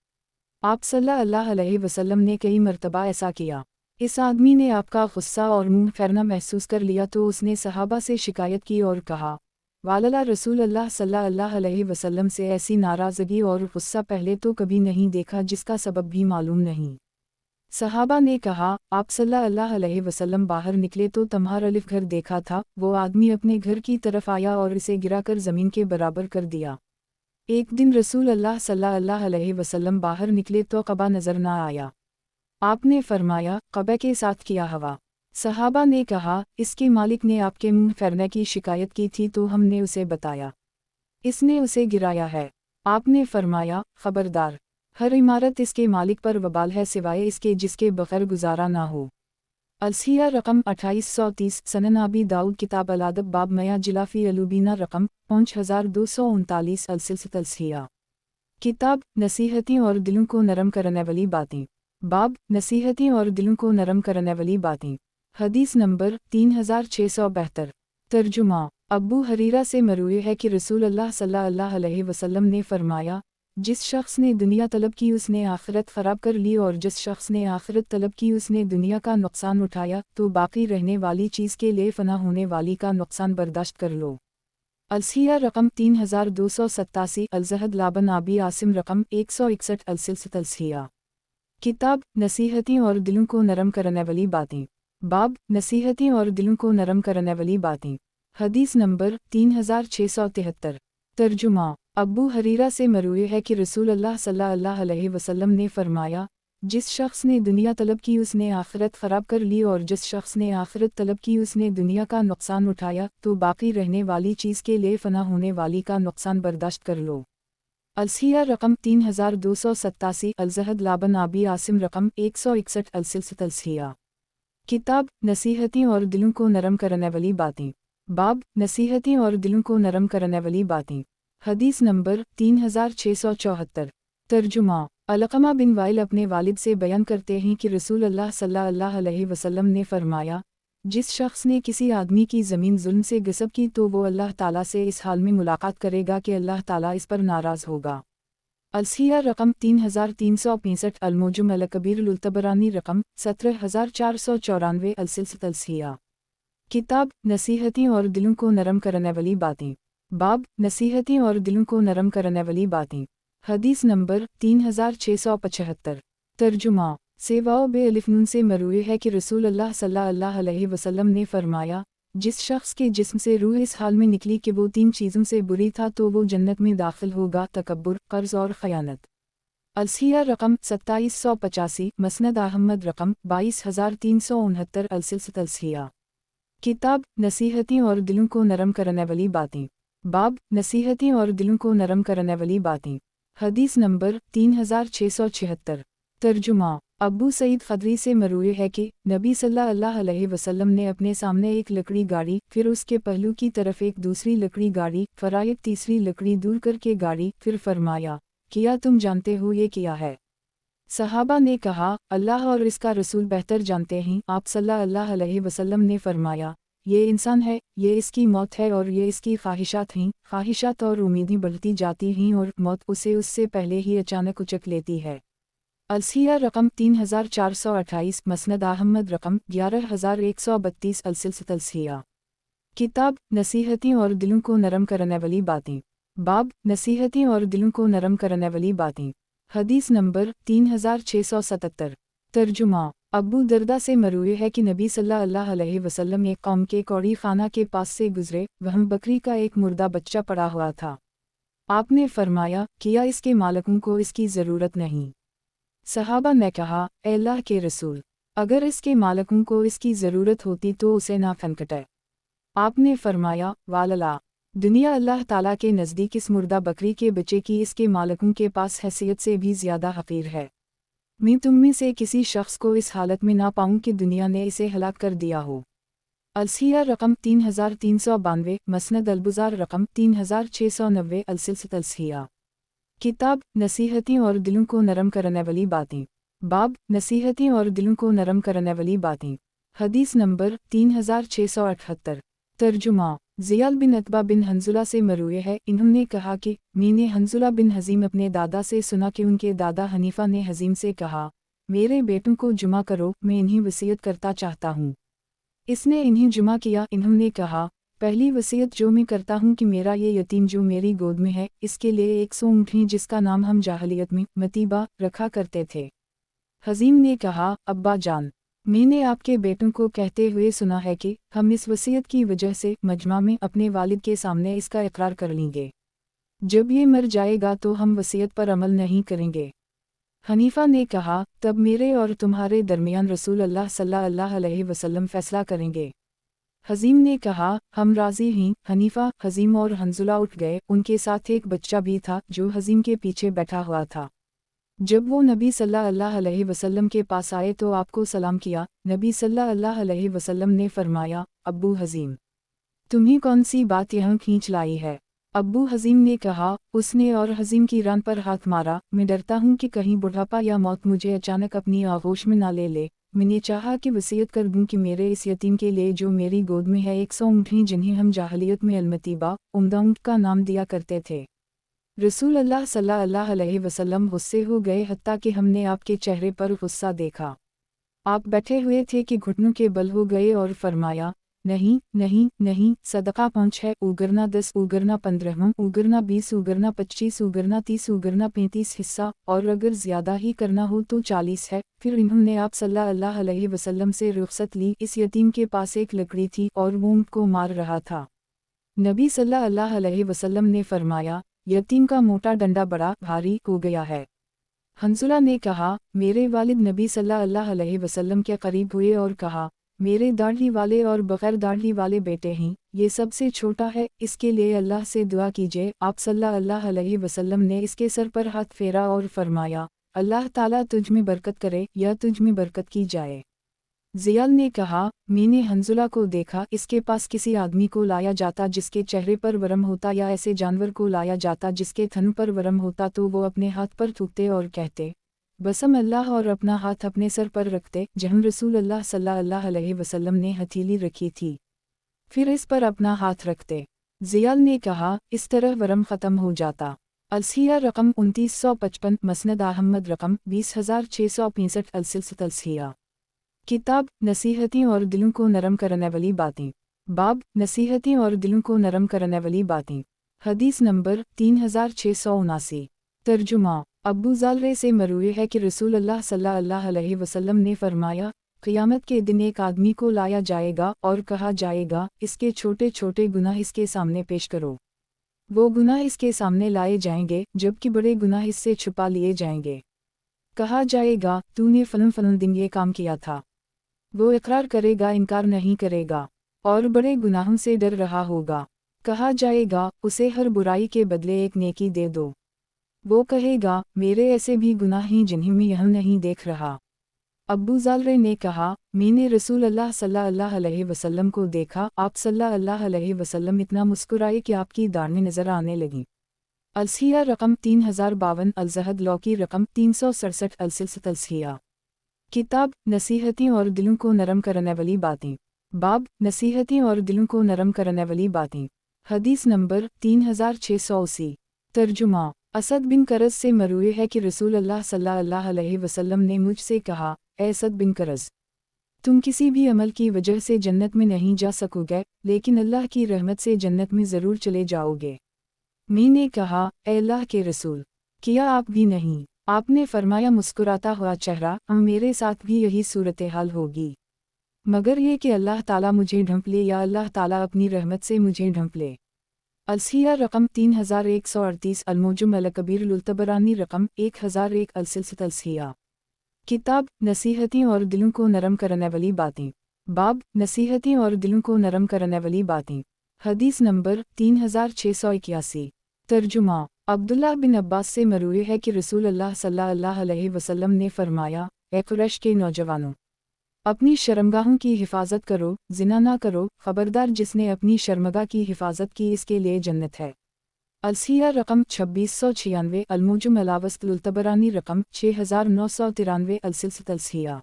आप सल्लल्लाहु अलैहि वसल्लम ने कई मर्तबा ऐसा किया। इस आदमी ने आपका गुस्सा और मुंह फेरना महसूस कर लिया तो उसने सहाबा से शिकायत की और कहा, वालला रसूल अल्लाह सल्लल्लाहु अलैहि वसल्लम से ऐसी नाराज़गी और गुस्सा पहले तो कभी नहीं देखा, जिसका सबब भी मालूम नहीं। सहाबा ने कहा, आप सल्लल्लाहु अलैहि वसल्लम बाहर निकले तो तम्हार अलिफ घर देखा था। वो आदमी अपने घर की तरफ आया और इसे गिराकर ज़मीन के बराबर कर दिया। एक दिन रसूल अल्लाह सल्लल्लाहु अलैहि वसल्लम बाहर निकले तो कबा नज़र न आया। आपने फरमाया, कबा के साथ किया हवा? सहाबा ने कहा, इसके मालिक ने आपके मुंह फेरने की शिकायत की थी तो हमने उसे बताया। इसने उसे गिराया है। आपने फरमाया, खबरदार, हर इमारत इसके मालिक पर वबाल है सिवाय इसके जिसके बगैर गुजारा ना हो। अलसिया रकम 2830 सनन अबी दाऊद किताब अल-अदब बाब मया जिलाफी अलुबीना रकम 5239 अलसिया किताब नसीहतें और दिलों को नरम करने वाली बातें बाब नसीहतें और दिलों को नरम करने वाली बातें। हदीस नंबर 3672। तर्जुमा अब्बू हरीरा से मरूए है कि रसूल अल्लाह सल्लल्लाहु अलैहि वसल्लम ने फरमाया, जिस शख्स ने दुनिया तलब की उसने आखिरत ख़राब कर ली और जिस शख्स ने आखिरत तलब की उसने दुनिया का नुकसान उठाया तो बाकी रहने वाली चीज़ के लिए फ़ना होने वाली का नुकसान बर्दाश्त कर लो। अलसिया रकम 3287 अलजहद लाबन आबी आसिम रकम 161 अलसिया किताब नसीहतें और दिलों को नरम करने वाली बातें बाब नसीहतें और दिलों को नरम करने वाली बातें। हदीस नंबर 3673। तर्जुमा अब्बू हरीरा से मरूए है कि रसूल अल्लाह सल्लल्लाहु अलैहि वसल्लम ने फरमाया, जिस शख्स ने दुनिया तलब की उसने आखिरत ख़राब कर ली और जिस शख्स ने आखिरत तलब की उसने दुनिया का नुकसान उठाया तो बाकी रहने वाली चीज़ के लिए फ़ना होने वाली का नुकसान बर्दाश्त कर लो। अलसिया रकम 3287 अलजहद लाबन आबी आसिम रकम 161 अलसिया किताब नसीहतें और दिलों को नरम करने वाली बातें बाब नसीहतें और दिलों को नरम करने वाली बातें। हदीस नंबर 3674। तर्जुमा अलक़मा बिन वाइल अपने वालिद से बयान करते हैं कि रसूल अल्लाह सल्लल्लाहु अलैहि वसल्लम ने फरमाया, जिस शख्स ने किसी आदमी की ज़मीन जुल्म से गसब की तो वो अल्लाह ताला से इस हाल में मुलाकात करेगा कि अल्लाह ताला इस पर नाराज़ होगा। अलसिया रकम 3365 अलमुजम अलकबीर उल-तबरानी रकम 17494 अलसिया किताब नसीहतें और दिलों को नरम करने वाली बातें बाब नसीहतें और दिलों को नरम करने वाली बातें। हदीस नंबर 3675। तर्जुमा सेवाओ बे अलिफ नून से मरूए है कि रसूल अल्लाह सल्लल्लाहु अलैहि वसल्लम ने फरमाया, जिस शख्स के जिस्म से रूह इस हाल में निकली कि वो 3 चीज़ों से बुरी था तो वो जन्नत में दाखिल होगा, तकब्बुर, कर्ज़ और ख़यानत। अलसिया रकम 2785 मसनद अहमद रकम 22369 अलसिया किताब नसीहतें और दिलों को नरम करने वाली बातें बाब नसीहतें और दिलों को नरम करने वाली बातें। हदीस नंबर 3676। तर्जुमा अब्बू सईद खदरी से मरूए है कि नबी सल्लल्लाहु अलैहि वसल्लम ने अपने सामने एक लकड़ी गाड़ी, फिर उसके पहलू की तरफ एक दूसरी लकड़ी गाड़ी, फिर एक तीसरी लकड़ी दूर करके गाड़ी, फिर फरमाया, क्या तुम जानते हो ये क्या है? सहाबा ने कहा, अल्लाह और इसका रसूल बेहतर जानते हैं। आप सल्लल्लाहु अलैहि वसल्लम ने फरमाया, ये इंसान है, ये इसकी मौत है और ये इसकी ख्वाहिशात हैं। ख्वाहिशात और उम्मीदें बढ़ती जाती हैं और मौत उसे उससे पहले ही अचानक उचक लेती है। अलसिया रकम 3428 मसनद अहमद रकम 11132 अलसिया किताब नसीहतें और दिलों को नरम करने वाली बातें बाब नसीहतें और दिलों को नरम करने वाली बातें। हदीस नंबर 3677। तर्जुमा अब्बू दरदा से मरूए है कि नबी सल्लल्लाहु अलैहि वसल्लम एक कौम के कौड़ी खाना के पास से गुजरे, वहाँ बकरी का एक मुर्दा बच्चा पड़ा हुआ था। आपने फरमाया, क्या इसके मालिकों को इसकी ज़रूरत नहीं? सहाबा ने कहा, ए अल्लाह के रसूल, अगर इसके मालिकों को इसकी ज़रूरत होती तो उसे ना फनकटे। आपने फरमाया, वालला, दुनिया अल्लाह ताला के नज़दीक इस मुर्दा बकरी के बच्चे की इसके मालिकों के पास हैसियत से भी ज़्यादा हक़ीर है। मैं तुम में से किसी शख्स को इस हालत में ना पाऊँ कि दुनिया ने इसे हलाक कर दिया हो। अलसिया रकम 3392, मसनद अलबुज़ार रकम 3690, अलसिलसिलत अलसिया। किताब नसीहतें और दिलों को नरम करने वाली बातें। बाब नसीहतें और दिलों को नरम करने वाली बातें। हदीस नंबर 3678। तर्जुमा ज़ियाल बिन अतबा बिन हंजुला से मरूए है, इन्होंने कहा कि मैंने हंजुला बिन हज़ीम अपने दादा से सुना कि उनके दादा हनीफा ने हज़ीम से कहा, मेरे बेटों को जुमा करो, मैं इन्हीं वसीयत करता चाहता हूँ। इसने इन्हें जुमा किया। इन्होंने कहा, पहली वसीयत जो मैं करता हूँ कि मेरा ये यतीम जो मेरी गोद में है, इसके लिए 100 ऊँटनी जिसका नाम हम जाहलियत में मतीबा रखा करते थे। हज़ीम ने कहा, अब्बा जान, मैंने आपके बेटों को कहते हुए सुना है कि हम इस वसीयत की वजह से मजमा में अपने वालिद के सामने इसका इकरार कर लेंगे। जब ये मर जाएगा तो हम वसीयत पर अमल नहीं करेंगे। हनीफा ने कहा, तब मेरे और तुम्हारे दरमियान रसूल अल्लाह सल्लल्लाहु अलैहि वसल्लम फैसला करेंगे। हज़ीम ने कहा, हम राज़ी हैं। हनीफा, हज़ीम और हंजुला उठ गए। उनके साथ एक बच्चा भी था जो हज़ीम के पीछे बैठा हुआ था। जब वो नबी सल्लल्लाहु अलैहि वसल्लम के पास आए तो आपको सलाम किया। नबी सल्लल्लाहु अलैहि वसल्लम ने फरमाया, अब्बू हज़ीम, तुम्हें कौन सी बात यहाँ खींच लाई है? अब्बू हज़ीम ने कहा, उसने और हज़ीम की रान पर हाथ मारा। मैं डरता हूँ कि कहीं बुढ़ापा या मौत मुझे अचानक अपनी आगोश में ना ले ले। मैंने चाहा कि वसीयत कर दूँ कि मेरे इस यतीम के लिए जो मेरी गोद में है 100 ऊँटनी जिन्हें हम जाहलियत में अलमतीबा उम्दा ऊँट का नाम दिया करते थे। रसूल अल्लाह सल्लल्लाहु अलैहि वसल्लम गुस्से हो गए हत्ता कि हमने आपके चेहरे पर गुस्सा देखा। आप बैठे हुए थे कि घुटनों के बल हो गए और फरमाया, नहीं नहीं नहीं, सदका 5 है, उगरना 10, उगरना 15, उगरना 20, उगरना 25, उगरना 30, उगरना 35 हिस्सा, और अगर ज़्यादा ही करना हो तो 40 है। फिर इन्होंने आप सल्लल्लाहु अलैहि वसल्लम से रुखसत ली। इस यतीम के पास एक लकड़ी थी और वो ऊँट को मार रहा था। नबी सल्लल्लाहु अलैहि वसल्लम ने फरमाया, यतीम का मोटा डंडा बड़ा भारी हो गया है। हंजुला ने कहा, मेरे वालिद नबी सल्लल्लाहु अलैहि वसल्लम के करीब हुए और कहा, मेरे दाढ़ी वाले और बगैर दाढ़ी वाले बेटे हैं, ये सबसे छोटा है, इसके लिए अल्लाह से दुआ कीजिए। आप सल्लल्लाहु अलैहि वसल्लम ने इसके सर पर हाथ फेरा और फरमाया, अल्लाह ताला तुझ में बरकत करे या तुझ में बरकत की जाए। ज़ियाल ने कहा, मैंने हंजुला को देखा, इसके पास किसी आदमी को लाया जाता जिसके चेहरे पर वरम होता या ऐसे जानवर को लाया जाता जिसके थन पर वरम होता तो वो अपने हाथ पर थूकते और कहते, बसम अल्लाह, और अपना हाथ अपने सर पर रखते जहाँ रसूल अल्लाह सल्लल्लाहु अलैहि वसल्लम ने हथेली रखी थी। फिर इस पर अपना हाथ रखते। ज़ियाल ने कहा, इस तरह वरम ख़त्म हो जाता। अलसिया रकम 2955, मसनद अहमद रकम 20665, अलसिलसिलत अलसिया। किताब नसीहतें और दिलों को नरम करने वाली बातें। बाब नसीहतें और दिलों को नरम करने वाली बातें। हदीस नंबर 3679। तर्जुमा अब्बू ज़ालरे से मरूए है कि रसूल अल्लाह सल्लल्लाहु अलैहि वसल्लम ने फरमाया, क़यामत के दिन एक आदमी को लाया जाएगा और कहा जाएगा, इसके छोटे छोटे गुनाह इसके सामने पेश करो। वो गुनाह इसके सामने लाए जाएंगे जबकि बड़े गुनाह इससे छुपा लिए जाएंगे। कहा जाएगा, तूने फलन फलन दिन ये काम किया था। वो इकरार करेगा, इनकार नहीं करेगा और बड़े गुनाहों से डर रहा होगा। कहा जाएगा, उसे हर बुराई के बदले एक नेकी दे दो। वो कहेगा, मेरे ऐसे भी गुनाह हैं जिन्हें मैं यहाँ नहीं देख रहा। अब्बू ज़ालरे ने कहा, मैंने रसूल अल्लाह सल्लल्लाहु अलैहि वसल्लम को देखा। आप सल्लल्लाहु अलैहि वसल्लम इतना मुस्कुराए कि आपकी दाढ़ें नजर आने लगीं। अलसिया रकम 3052, अलजहद लौकी रकम 367, अलसिलसिलत अलसिया। किताब नसीहतें और दिलों को नरम करने वाली बातें। बाब नसीहतें और दिलों को नरम करने वाली बातें। हदीस नंबर 3680। तर्जुमा असद बिन करज से मरूए है कि रसूल अल्लाह सल्लल्लाहु अलैहि वसल्लम ने मुझसे कहा, ए असद बिन करज, तुम किसी भी अमल की वजह से जन्नत में नहीं जा सकोगे, लेकिन अल्लाह की रहमत से जन्नत में ज़रूर चले जाओगे। मैंने कहा, ए अल्लाह के रसूल, किया आप भी नहीं? आपने फरमाया, मुस्कुराता हुआ चेहरा, मेरे साथ भी यही सूरत हाल होगी, मगर ये कि अल्लाह ताला मुझे ढंप ले या अल्लाह ताला अपनी रहमत से मुझे ढंप ले। अलसिया रकम 3138, अलमोजुम अलकबीर लुल्तबरानी रकम 1001, अलसिलसिलत अलसिया। किताब नसीहतें और दिलों को नरम करने वाली बातें। बाब नसीहतें और दिलों को नरम करने वाली बातें। हदीस नंबर 3681। तर्जुमा अब्दुल्लाह बिन अब्बास से मरूए है कि रसूल अल्लाह सल्लल्लाहु अलैहि वसल्लम ने फरमाया, ए कुरैश के नौजवानों, اپنی شرمگاہوں کی حفاظت کرو، زنا نہ کرو، خبردار جس نے اپنی شرمگاہ کی حفاظت کی اس کے لیے جنت ہے۔ الصحیح رقم 2696، الموجم الوسط الطبرانی رقم 6993، السلسلۃ الصحیحہ۔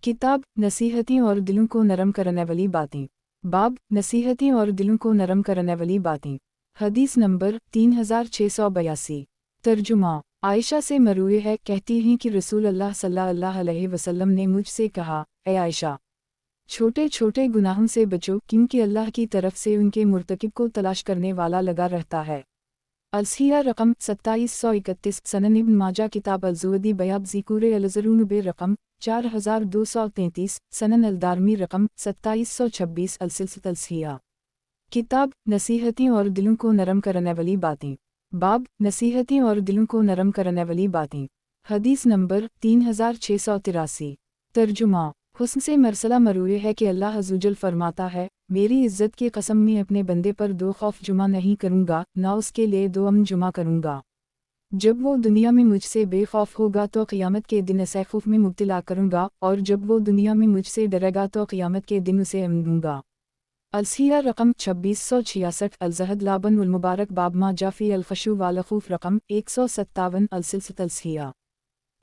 کتاب نصیحتیں اور دلوں کو نرم کرنے والی باتیں، باب نصیحتیں اور دلوں کو نرم کرنے والی باتیں، حدیث نمبر 3682۔ ترجمہ عائشہ سے مروی ہے، کہتی ہیں کہ رسول اللہ صلی اللہ علیہ وسلم نے مجھ سے کہا، اے عائشہ، چھوٹے چھوٹے گناہوں سے بچو کیونکہ اللہ کی طرف سے ان کے مرتکب کو تلاش کرنے والا لگا رہتا ہے۔ الصحیح رقم 2731، سنن ابن ماجہ کتاب الزہد بیاب ذکور الذنوب رقم 4233، سنن الدارمی رقم 2726، السلسلۃ الصحیحہ۔ کتاب نصیحتیں اور دلوں کو نرم کرنے والی باتیں، باب نصیحتیں اور دلوں کو نرم کرنے والی باتیں، حدیث نمبر 3683۔ ترجمہ حسن سے مرسلہ مروی ہے کہ اللہ عزوجل فرماتا ہے، میری عزت کی قسم میں اپنے بندے پر 2 خوف جمع نہیں کروں گا، نہ اس کے لیے 2 امن جمع کروں گا۔ جب وہ دنیا میں مجھ سے بے خوف ہوگا تو قیامت کے دن اسے خوف میں مبتلا کروں گا، اور جب وہ دنیا میں مجھ سے ڈرے گا تو قیامت کے دن اسے امن دوں گا۔ الصحیح رقم 2666، الزہد لابن المبارک باب ما جاء فی الخشوع والخوف رقم 157، السلسلۃ الصحیحہ۔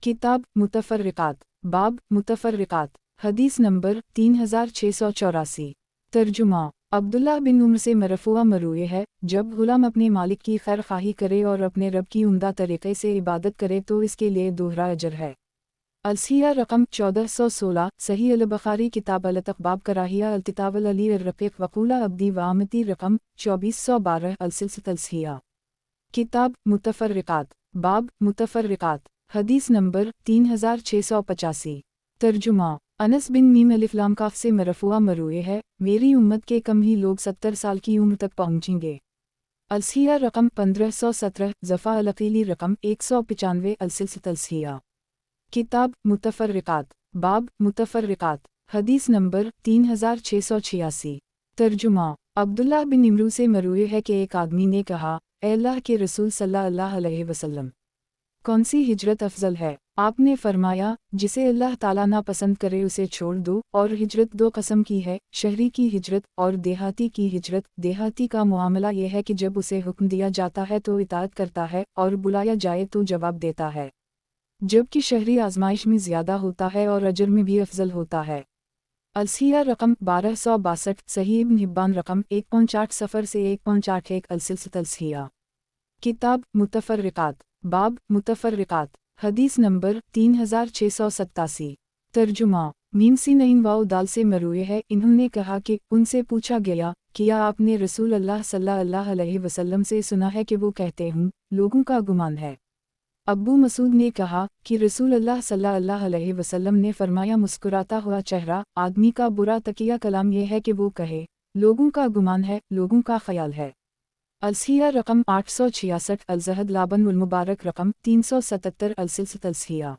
کتاب متفرقات، باب متفرقات، حدیث نمبر 3684۔ ترجمہ عبداللہ بن عمر سے مرفوع مروی ہے، جب غلام اپنے مالک کی خیر خواہی کرے اور اپنے رب کی عمدہ طریقے سے عبادت کرے تو اس کے لیے دوہرا اجر ہے۔ الصحیح رقم 1416، صحیح البخاری کتاب الاتقباب کراہیہ التطاول علی الرقیق وقولہ عبدی وآمتی رقم 2412، السلسلۃ الصحیحہ۔ کتاب متفرقات، باب متفرقات، حدیث نمبر 3685۔ ترجمہ انس بن میم الف لام کاف سے مرفوع مروی ہے، میری امت کے کم ہی لوگ 70 سال کی عمر تک پہنچیں گے۔ الصحیح رقم 1517، ظفا العقیلی رقم 195، السلسلۃ الصحیحہ۔ کتاب متفرقات، باب متفرقات، حدیث نمبر 3686۔ ترجمہ عبداللہ بن عمرو سے مروی ہے کہ ایک آدمی نے کہا، اے اللہ کے رسول صلی اللہ علیہ وسلم، کون سی ہجرت افضل ہے؟ آپ نے فرمایا، جسے اللہ تعالیٰ نہ پسند کرے اسے چھوڑ دو، اور ہجرت 2 قسم کی ہے، شہری کی ہجرت اور دیہاتی کی ہجرت۔ دیہاتی کا معاملہ یہ ہے کہ جب اسے حکم دیا جاتا ہے تو اطاعت کرتا ہے، اور بلایا جائے تو جواب دیتا ہے، جبکہ شہری آزمائش میں زیادہ ہوتا ہے اور اجر میں بھی افضل ہوتا ہے۔ الصحیح رقم 1262، صحیح ابن حبان رقم 1.8 صفر سے 1.81، السلسلۃ الصحیحہ۔ کتاب متفرقات، باب متفرقات، حدیث نمبر 3687۔ ترجمہ میم سین عین واو دال سے مروی ہے، انہوں نے کہا کہ ان سے پوچھا گیا، کیا آپ نے رسول اللہ صلی اللہ علیہ وسلم سے سنا ہے کہ وہ کہتے ہوں، لوگوں کا گمان ہے؟ ابو مسعود نے کہا کہ رسول اللہ صلی اللہ علیہ وسلم نے فرمایا، مسکراتا ہوا چہرہ آدمی کا برا تقیہ کلام یہ ہے کہ وہ کہے، لوگوں کا گمان ہے، لوگوں کا خیال ہے۔ الصحیح رقم 866، الزہد لابن المبارک رقم 377، السلسلۃ الصحیحہ۔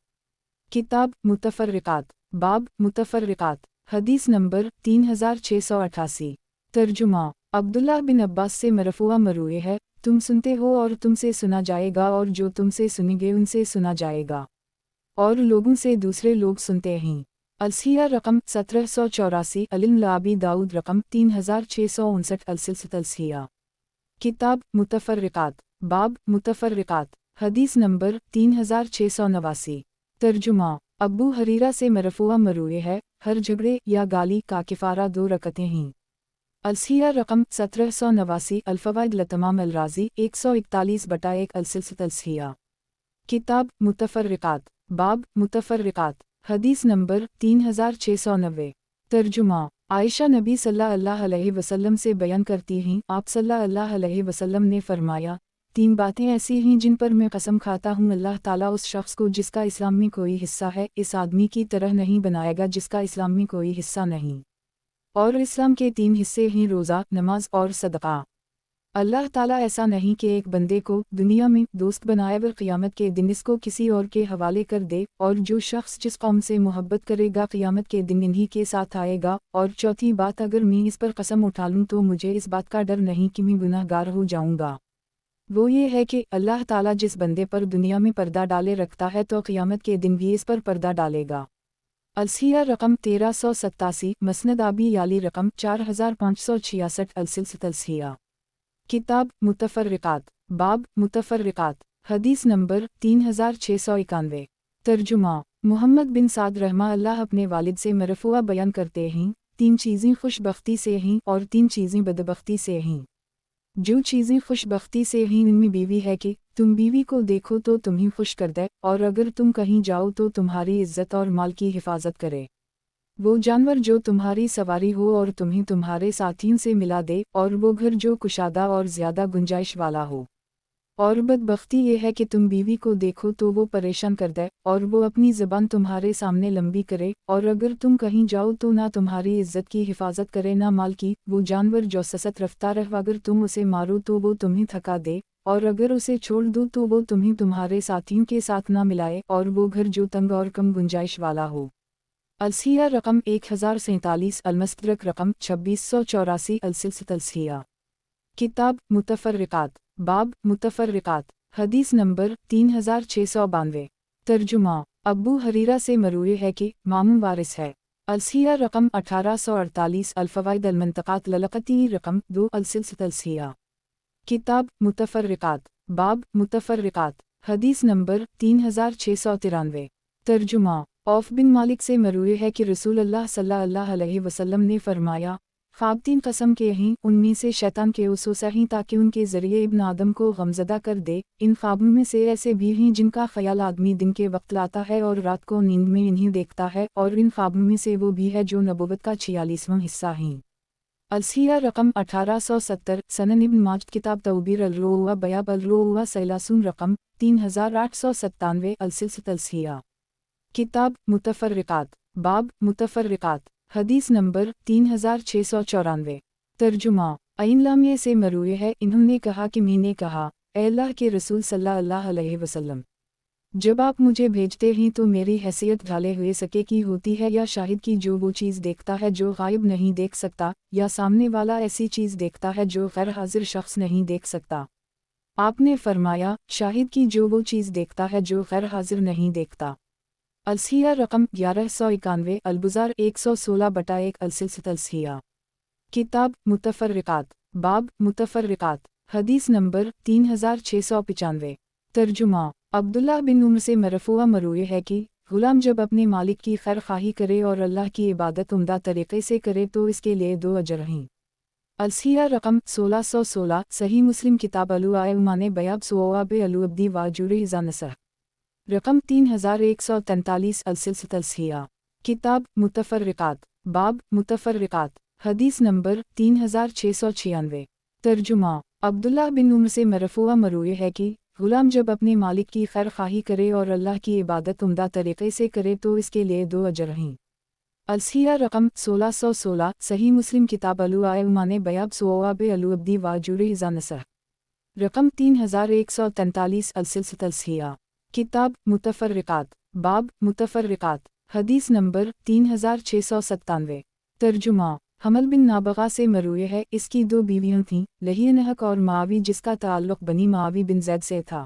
کتاب متفرقات، باب متفرقات، حدیث نمبر 3688۔ ترجمہ عبداللہ بن عباس سے مرفوع مروی ہے، تم سنتے ہو اور تم سے سنا جائے گا، اور جو تم سے سنیں گے ان سے سنا جائے گا، اور لوگوں سے دوسرے لوگ سنتے ہیں۔ الصحیح رقم 1784، علم لابی داؤد رقم 3659، السلسلۃ الصحیحہ۔ کتاب متفرقات، باب متفرقات، حدیث نمبر 3689۔ ترجمہ ابو حریرہ سے مرفوع مروی ہے، ہر جھگڑے یا گالی کا کفارہ 2 رکعتیں ہیں۔ الصحیح رقم 1789، الفوائد لتمام الرازی 141/1، السلسلۃ الصحیحہ۔ کتاب متفرقات، باب متفرقات، حدیث نمبر 3690۔ ترجمہ عائشہ نبی صلی اللہ علیہ وسلم سے بیان کرتی ہیں، آپ صلی اللہ علیہ وسلم نے فرمایا، 3 باتیں ایسی ہیں جن پر میں قسم کھاتا ہوں، اللہ تعالیٰ اس شخص کو جس کا اسلام میں کوئی حصہ ہے اس آدمی کی طرح نہیں بنائے گا جس کا اسلام میں کوئی حصہ نہیں۔ اور اسلام کے 3 حصے ہیں، روزہ، نماز اور صدقہ۔ اللہ تعالیٰ ایسا نہیں کہ ایک بندے کو دنیا میں دوست بنائے اور قیامت کے دن اس کو کسی اور کے حوالے کر دے، اور جو شخص جس قوم سے محبت کرے گا قیامت کے دن انہی کے ساتھ آئے گا۔ اور چوتھی بات، اگر میں اس پر قسم اٹھا لوں تو مجھے اس بات کا ڈر نہیں کہ میں گناہ گار ہو جاؤں گا، وہ یہ ہے کہ اللہ تعالیٰ جس بندے پر دنیا میں پردہ ڈالے رکھتا ہے تو قیامت کے دن بھی اس پر پردہ ڈالے گا۔ अलसिया रकम 1387, मसनद आबी याली रकम 4566, अलसिलसिलत अलसिया। किताब मुतफर्रिकात, बाब मुतफर्रिकात, हदीस नंबर 3691। तर्जुमा। मुहम्मद बिन साद रहमा अल्लाह अपने वालिद से मरफूआ बयान करते हैं, 3 चीज़ें खुशबख्ती से हैं और 3 चीज़ें बदबख्ती से हैं। जो चीज़ें खुशबख्ती से हैं उनमें बीवी है कि तुम बीवी को देखो तो तुम्हें खुश कर दे, और अगर तुम कहीं जाओ तो तुम्हारी इज्जत और माल की हिफाजत करे। वो जानवर जो तुम्हारी सवारी हो और तुम्हें तुम्हारे साथियों से मिला दे, और वो घर जो कुशादा और ज़्यादा गुंजाइश वाला हो। और बदबख्ती ये है कि तुम बीवी को देखो तो वो परेशान कर दे, और वो अपनी ज़बान तुम्हारे सामने लंबी करे, और अगर तुम कहीं जाओ तो ना तुम्हारी इज्जत की हिफाजत करे ना माल की। वो जानवर जो ससत रफ्तार है, अगर तुम उसे मारो तो वो तुम्हें थका दे, और अगर उसे छोड़ दो तो वो तुम्हें तुम्हारे साथियों के साथ ना मिलाए, और वो घर जो तंग और कम गुंजाइश वाला हो। अलसिया रकम 1047, अलमस्तरक रकम 2684, अलसिलसिलत अलसिया। किताब मुतफर्रिकात, बाब मुतफर्रिकात, हदीस नंबर 3692। तर्जुमा। अब्बू हरीरा से मरूए है कि मामूम वारिस है। अलसिया रकम 1848, अलफवाइद अलमंतकात ललकती रकम 2, अलसिलसिलत अलसिया। किताब मुतफर्रिकात, बाब मुतफर्रिकात, हदीस नंबर 3693। तर्जुमा। औफ बिन मालिक से मरूए है कि रसूल अल्लाह सल्लल्लाहु अलैहि वसल्लम ने फरमाया, ख्वाब 3 कसम के हैं, उनमें से शैतान के वसवसा हैं ताकि उनके ज़रिए इब्न आदम को गमज़दा कर दे। इन ख्वाबों में से ऐसे भी हैं जिनका ख्याल आदमी दिन के वक्त लाता है और रात को नींद में इन्हीं देखता है, और इन ख्वाबों में से वो भी है जो नबूवत का 46वां हिस्सा हैं। अलसिया रकम 1870, सनन इब्न माजद किताब तौबीर अल-रोआ बयाब अल-रोआ सैलासून रकम 3897, अलसिलसिलत अलसिया। किताब मुतफर्रिकात, बाब मुतफर्रिकात, हदीस नंबर 3694। तर्जुमा। अइन लामिये से मरूए है, इन्होंने कहा कि मैंने कहा, ए अल्लाह के रसूल सल्लल्लाहु अलैहि वसल्लम, जब आप मुझे भेजते हैं तो मेरी हैसियत ढाले हुए सके की होती है या शाहिद की जो वो चीज़ देखता है जो गायब नहीं देख सकता, या सामने वाला ऐसी चीज़ देखता है जो गैर हाजिर शख्स नहीं देख सकता। आपने फरमाया, शाहिद की जो वो चीज़ देखता है जो गैर हाजिर नहीं देखता। अलसिया रकम 1191, अलबुज़ार 116/1, अलसिलसिलत अलसिया। किताब मुतफर्रिकात, बाब मुतफर्रिकात, हदीस नंबर 3695। तर्जुमा। अब्दुल्लाह बिन उम्र से मरफूआ मरूए है कि गुलाम जब अपने मालिक की खैर खाही करे और अल्लाह की इबादत उम्दा तरीक़े से करे तो इसके लिए 2 अजर हैं। अलसिया रकम 1616, सही मुस्लिम किताब अलुआने बयाब सुआब अलुअब्दी वाजुर ज़ानसह रकम 3143, अलसिलसिलत अलसिया। किताब मुतफर्रिकात, बाब मुतफर्रिकात, हदीस नंबर 3696। तर्जुमा। अब्दुल्लाह बिन उम्र से मरफूआ मरूए है कि गुलाम जब अपने मालिक की खैर खाही करे और अल्लाह की इबादत उम्दा तरीक़े से करे तो इसके लिए 2 अजर हैं। अलसिया रकम 1616, सही मुस्लिम किताब अलुआने बयाब सुआब अलुअब्दी वाजुर ज़ानसह रकम 3143, अलसिलसिलत अलसिया। किताब मुतफर्रिकात, बाब मुतफर्रिकात, हदीस नंबर 3697। तर्जुमा। हमल बिन नाबगा से मरूए है, इसकी 2 बीवियाँ थीं, लही नहक और मावी, जिसका ताल्लुक़ बनी मावी बिन ज़ैद से था।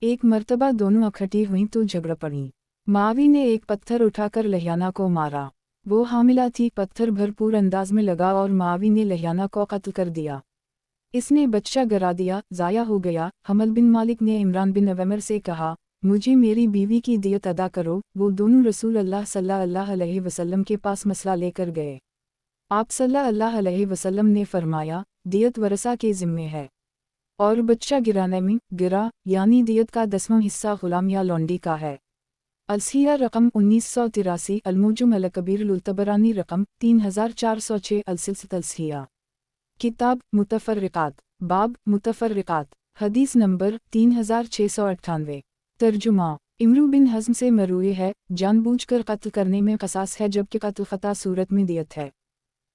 एक मर्तबा दोनों इकट्ठी हुईं तो झगड़ पड़ीं। मावी ने एक पत्थर उठाकर लहियाना को मारा। वो हामिला थी, पत्थर भरपूर अंदाज में लगा और मावी ने लहियाना को कत्ल कर दिया। इसने बच्चा गिरा दिया, ज़ाया हो गया। हमल बिन मालिक ने इमरान बिन अवैमर से कहा, मुझे मेरी बीवी की दियत अदा करो। वो दोनों रसूल अल्लाह सल्लल्लाहु अलैहि वसल्लम के पास मसला लेकर गए। आप सल्लल्लाहु अलैहि वसल्लम ने फरमाया, दियत वरसा के ज़िम्मे है, और बच्चा गिराने में गिरा, यानी दियत का 10वां हिस्सा गुलाम या लौंडी का है। अलसिया रकम 1983, अलमुजुम अलकबीर लुतबरानी रकम 3406, अलसिलसिलत अलसिया। किताब मुतफर्रिकात, बाब मुतफर्रिकात, हदीस नंबर 3698। तर्जुमा। इमरू बिन हज़्म से मरूए है, जानबूझकर कत्ल करने में कसास है जबकि कत्ल ख़ता सूरत में दियत है।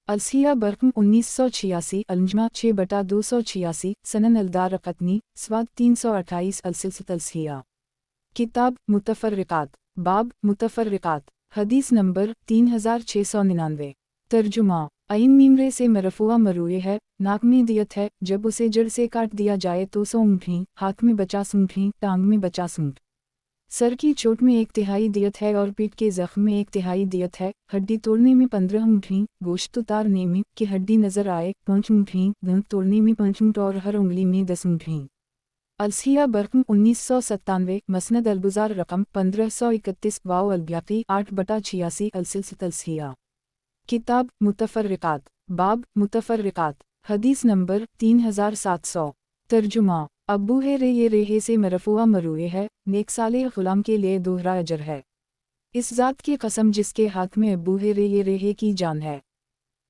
अलसिया बरकम 1986, अलजमा 6/286, सनन अलदारक़त्नी, स्वाद 328, अलसिलसिलत अलसिया। किताब मुतफर्रिकात, बाब मुतफर्रिकात, हदीस नंबर 3699। तर्जुमा। अइन मीमरे से मरफूआ मरूए है, नाक में दियत है, जब उसे जड़ से काट दिया जाए तो 100 ऊँटें, हाथ में 50 ऊँटें, टांग में 50 ऊँट। सर की चोट में 1/3 दियत है और पीठ के जख्म में 1/3 दियत है। हड्डी तोड़ने में 15 ऊँटनी, गोश्त उतारने में कि हड्डी नजर आए 5 ऊँटनी, दंत तोड़ने में 5 ऊँट और हर उंगली में 10 ऊँटनी। अलसिया बरकम 1997, मसनद अलबुजार रकम 1531, वाओ अलब्याकी 8/86 अलसिलसिया। किताब मुतफर्रिकात, बाब मुतफर्रिकात, हदीस नंबर 3700। तर्जुमा अब्बू है ये रेहे से मरफुआ मरूए है, नेक साले गुलाम के लिए दोहरा अजर है। इस ज़ात की कसम जिसके हाथ में अब्बू है ये रेहे की जान है।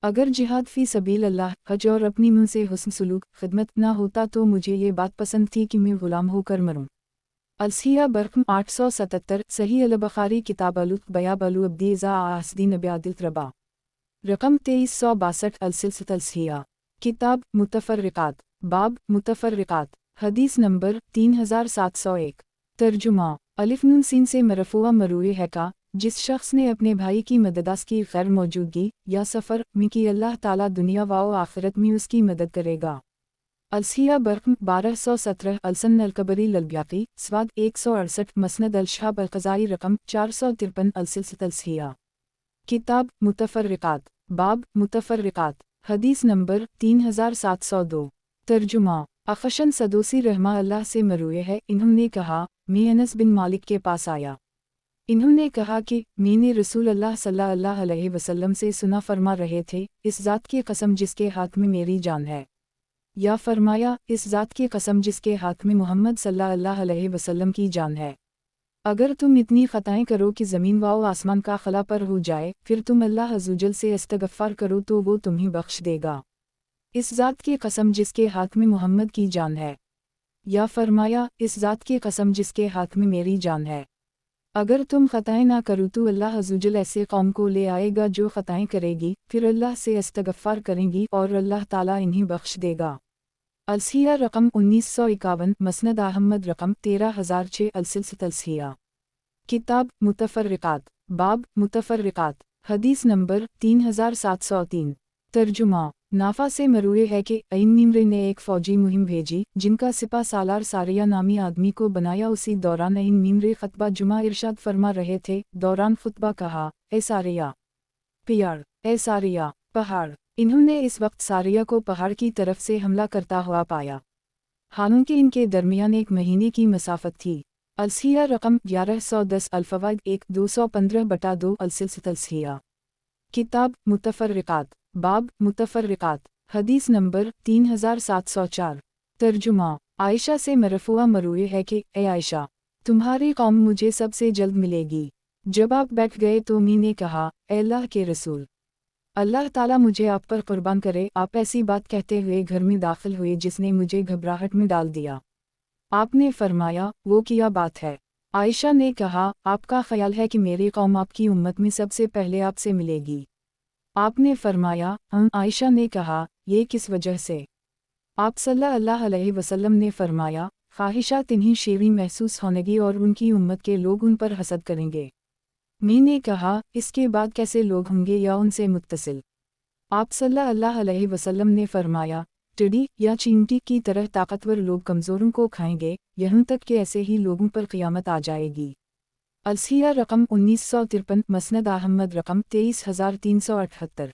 अगर जिहाद फ़ी सबील अल्लाह, हज और अपनी मुँह से हुस्न सुलूक खिदमत ना होता तो मुझे ये बात पसंद थी कि मैं गुलाम होकर मरूँ। अलसिया बरकम 877, सही अल बुखारी किताब अलुत बयाब अलु अब्दीज़ा आसदीन अब्यादिल रबा रकम 2362 अलसिलसिया। किताब मुतफर्रिकात, बाब मुतफर्रिकात, हदीस नंबर 3701। तर्जुमा अलिफ नून सीन से मरफुआ मरूए है का, जिस शख्स ने अपने भाई की मददास की गैर मौजूदगी या सफ़र में की अल्लाह ताला दुनिया व आखिरत में उसकी मदद करेगा। अलसिया बरकम 1217 अलसन अलकबरी ललब्याकी स्वाद 168 मसनद अलशहाब अलक़ज़ाई रकम 453 अलसिलसिया। किताब मुतफर्रिकात, बाब मुतफर्रिकात, हदीस नंबर 3702। तर्जुमा अखशन सदोसी रहमा अल्लाह से मरूए है, इन्होंने कहा मैं अनस बिन मालिक के पास आया। इन्होंने कहा कि मैंने रसूल अल्लाह सल्लल्लाहु अलैहि वसल्लम से सुना फरमा रहे थे, इस ज़ात की कसम जिसके हाथ में मेरी जान है। या फरमाया इस ज़ात की कसम जिसके हाथ में मोहम्मद सल्लल्लाहु अलैहि वसल्लम की जान है। अगर तुम इतनी ख़ताएँ करो कि ज़मीन व आसमान का खला पर हो जाए, फिर तुम अल्लाह अज़्ज़वजल से इस्तग़फ़ार करो तो वो तुम्हें बख्श देगा। इस ज़ात की कसम जिसके हाथ में मोहम्मद की जान है। या फरमाया इस ज़ात की कसम जिसके हाथ में मेरी जान है। अगर तुम ख़ताएँ ना करो तो अल्लाह अज़्ज़वजल ऐसे कौम को ले आएगा जो ख़ताएँ करेगी, फिर अल्लाह से इस्तग़फ़ार करेंगी और अल्लाह ताला इन्हें बख्श देगा। अलसिया रकम 1951, मसनद अहमद रकम 13006 अलसिलसिया। किताब मुतफर्रिकात, बाब मुतफर्रिकात, हदीस नंबर 3703। तर्जुमा नाफा से मरूए है कि ऐन निम्र ने एक फ़ौजी मुहिम भेजी जिनका सिपा सालार सारिया नामी आदमी को बनाया। उसी दौरान ऐन निम्र ख़ुतबा जुमा इरशाद फरमा रहे थे। दौरान ख़ुतबा कहा, ए सारिया पियाड़, ए सारिया पहाड़। इन्होंने इस वक्त सारिया को पहाड़ की तरफ से हमला करता हुआ पाया, हालांकि इनके दरमियान 1 महीने की मसाफत थी। अलसिया रकम 1110 अल्फवाइद 1 215/2 अलसिलसिया। किताब मुतफर्रिकात, बाब मुतफर्रिकात, हदीस नंबर 3704। तर्जुमा आयशा से मरफुआ मरूए है कि ए आयशा, तुम्हारी कौम मुझे सबसे जल्द मिलेगी। जब आप बैठ गए तो मैंने कहा, ए अल्लाह के रसूल, अल्लाह ताला मुझे आप पर कुर्बान करे। आप ऐसी बात कहते हुए घर में दाखिल हुए जिसने मुझे घबराहट में डाल दिया। आपने फरमाया, वो क्या बात है? आयशा ने कहा, आपका ख्याल है कि मेरी कौम आपकी उम्मत में सबसे पहले आपसे मिलेगी। आपने फरमाया, आयशा ने कहा, ये किस वजह से? आप सल्लल्लाहु अलैहि वसल्लम ने फरमाया, ख्वाहिशात इन्हीं शेरी महसूस होनेगी और उनकी उम्मत के लोग उन पर हसद करेंगे। मैंने कहा, इसके बाद कैसे लोग होंगे या उनसे मुत्तसिल? आप सल्लल्लाहु अलैहि वसल्लम ने फरमाया, टिड्डी या चींटी की तरह ताकतवर लोग कमज़ोरों को खाएंगे, यहाँ तक कि ऐसे ही लोगों पर क़यामत आ जाएगी। अलसिया रकम 1953, मसनद अहमद रकम 23378।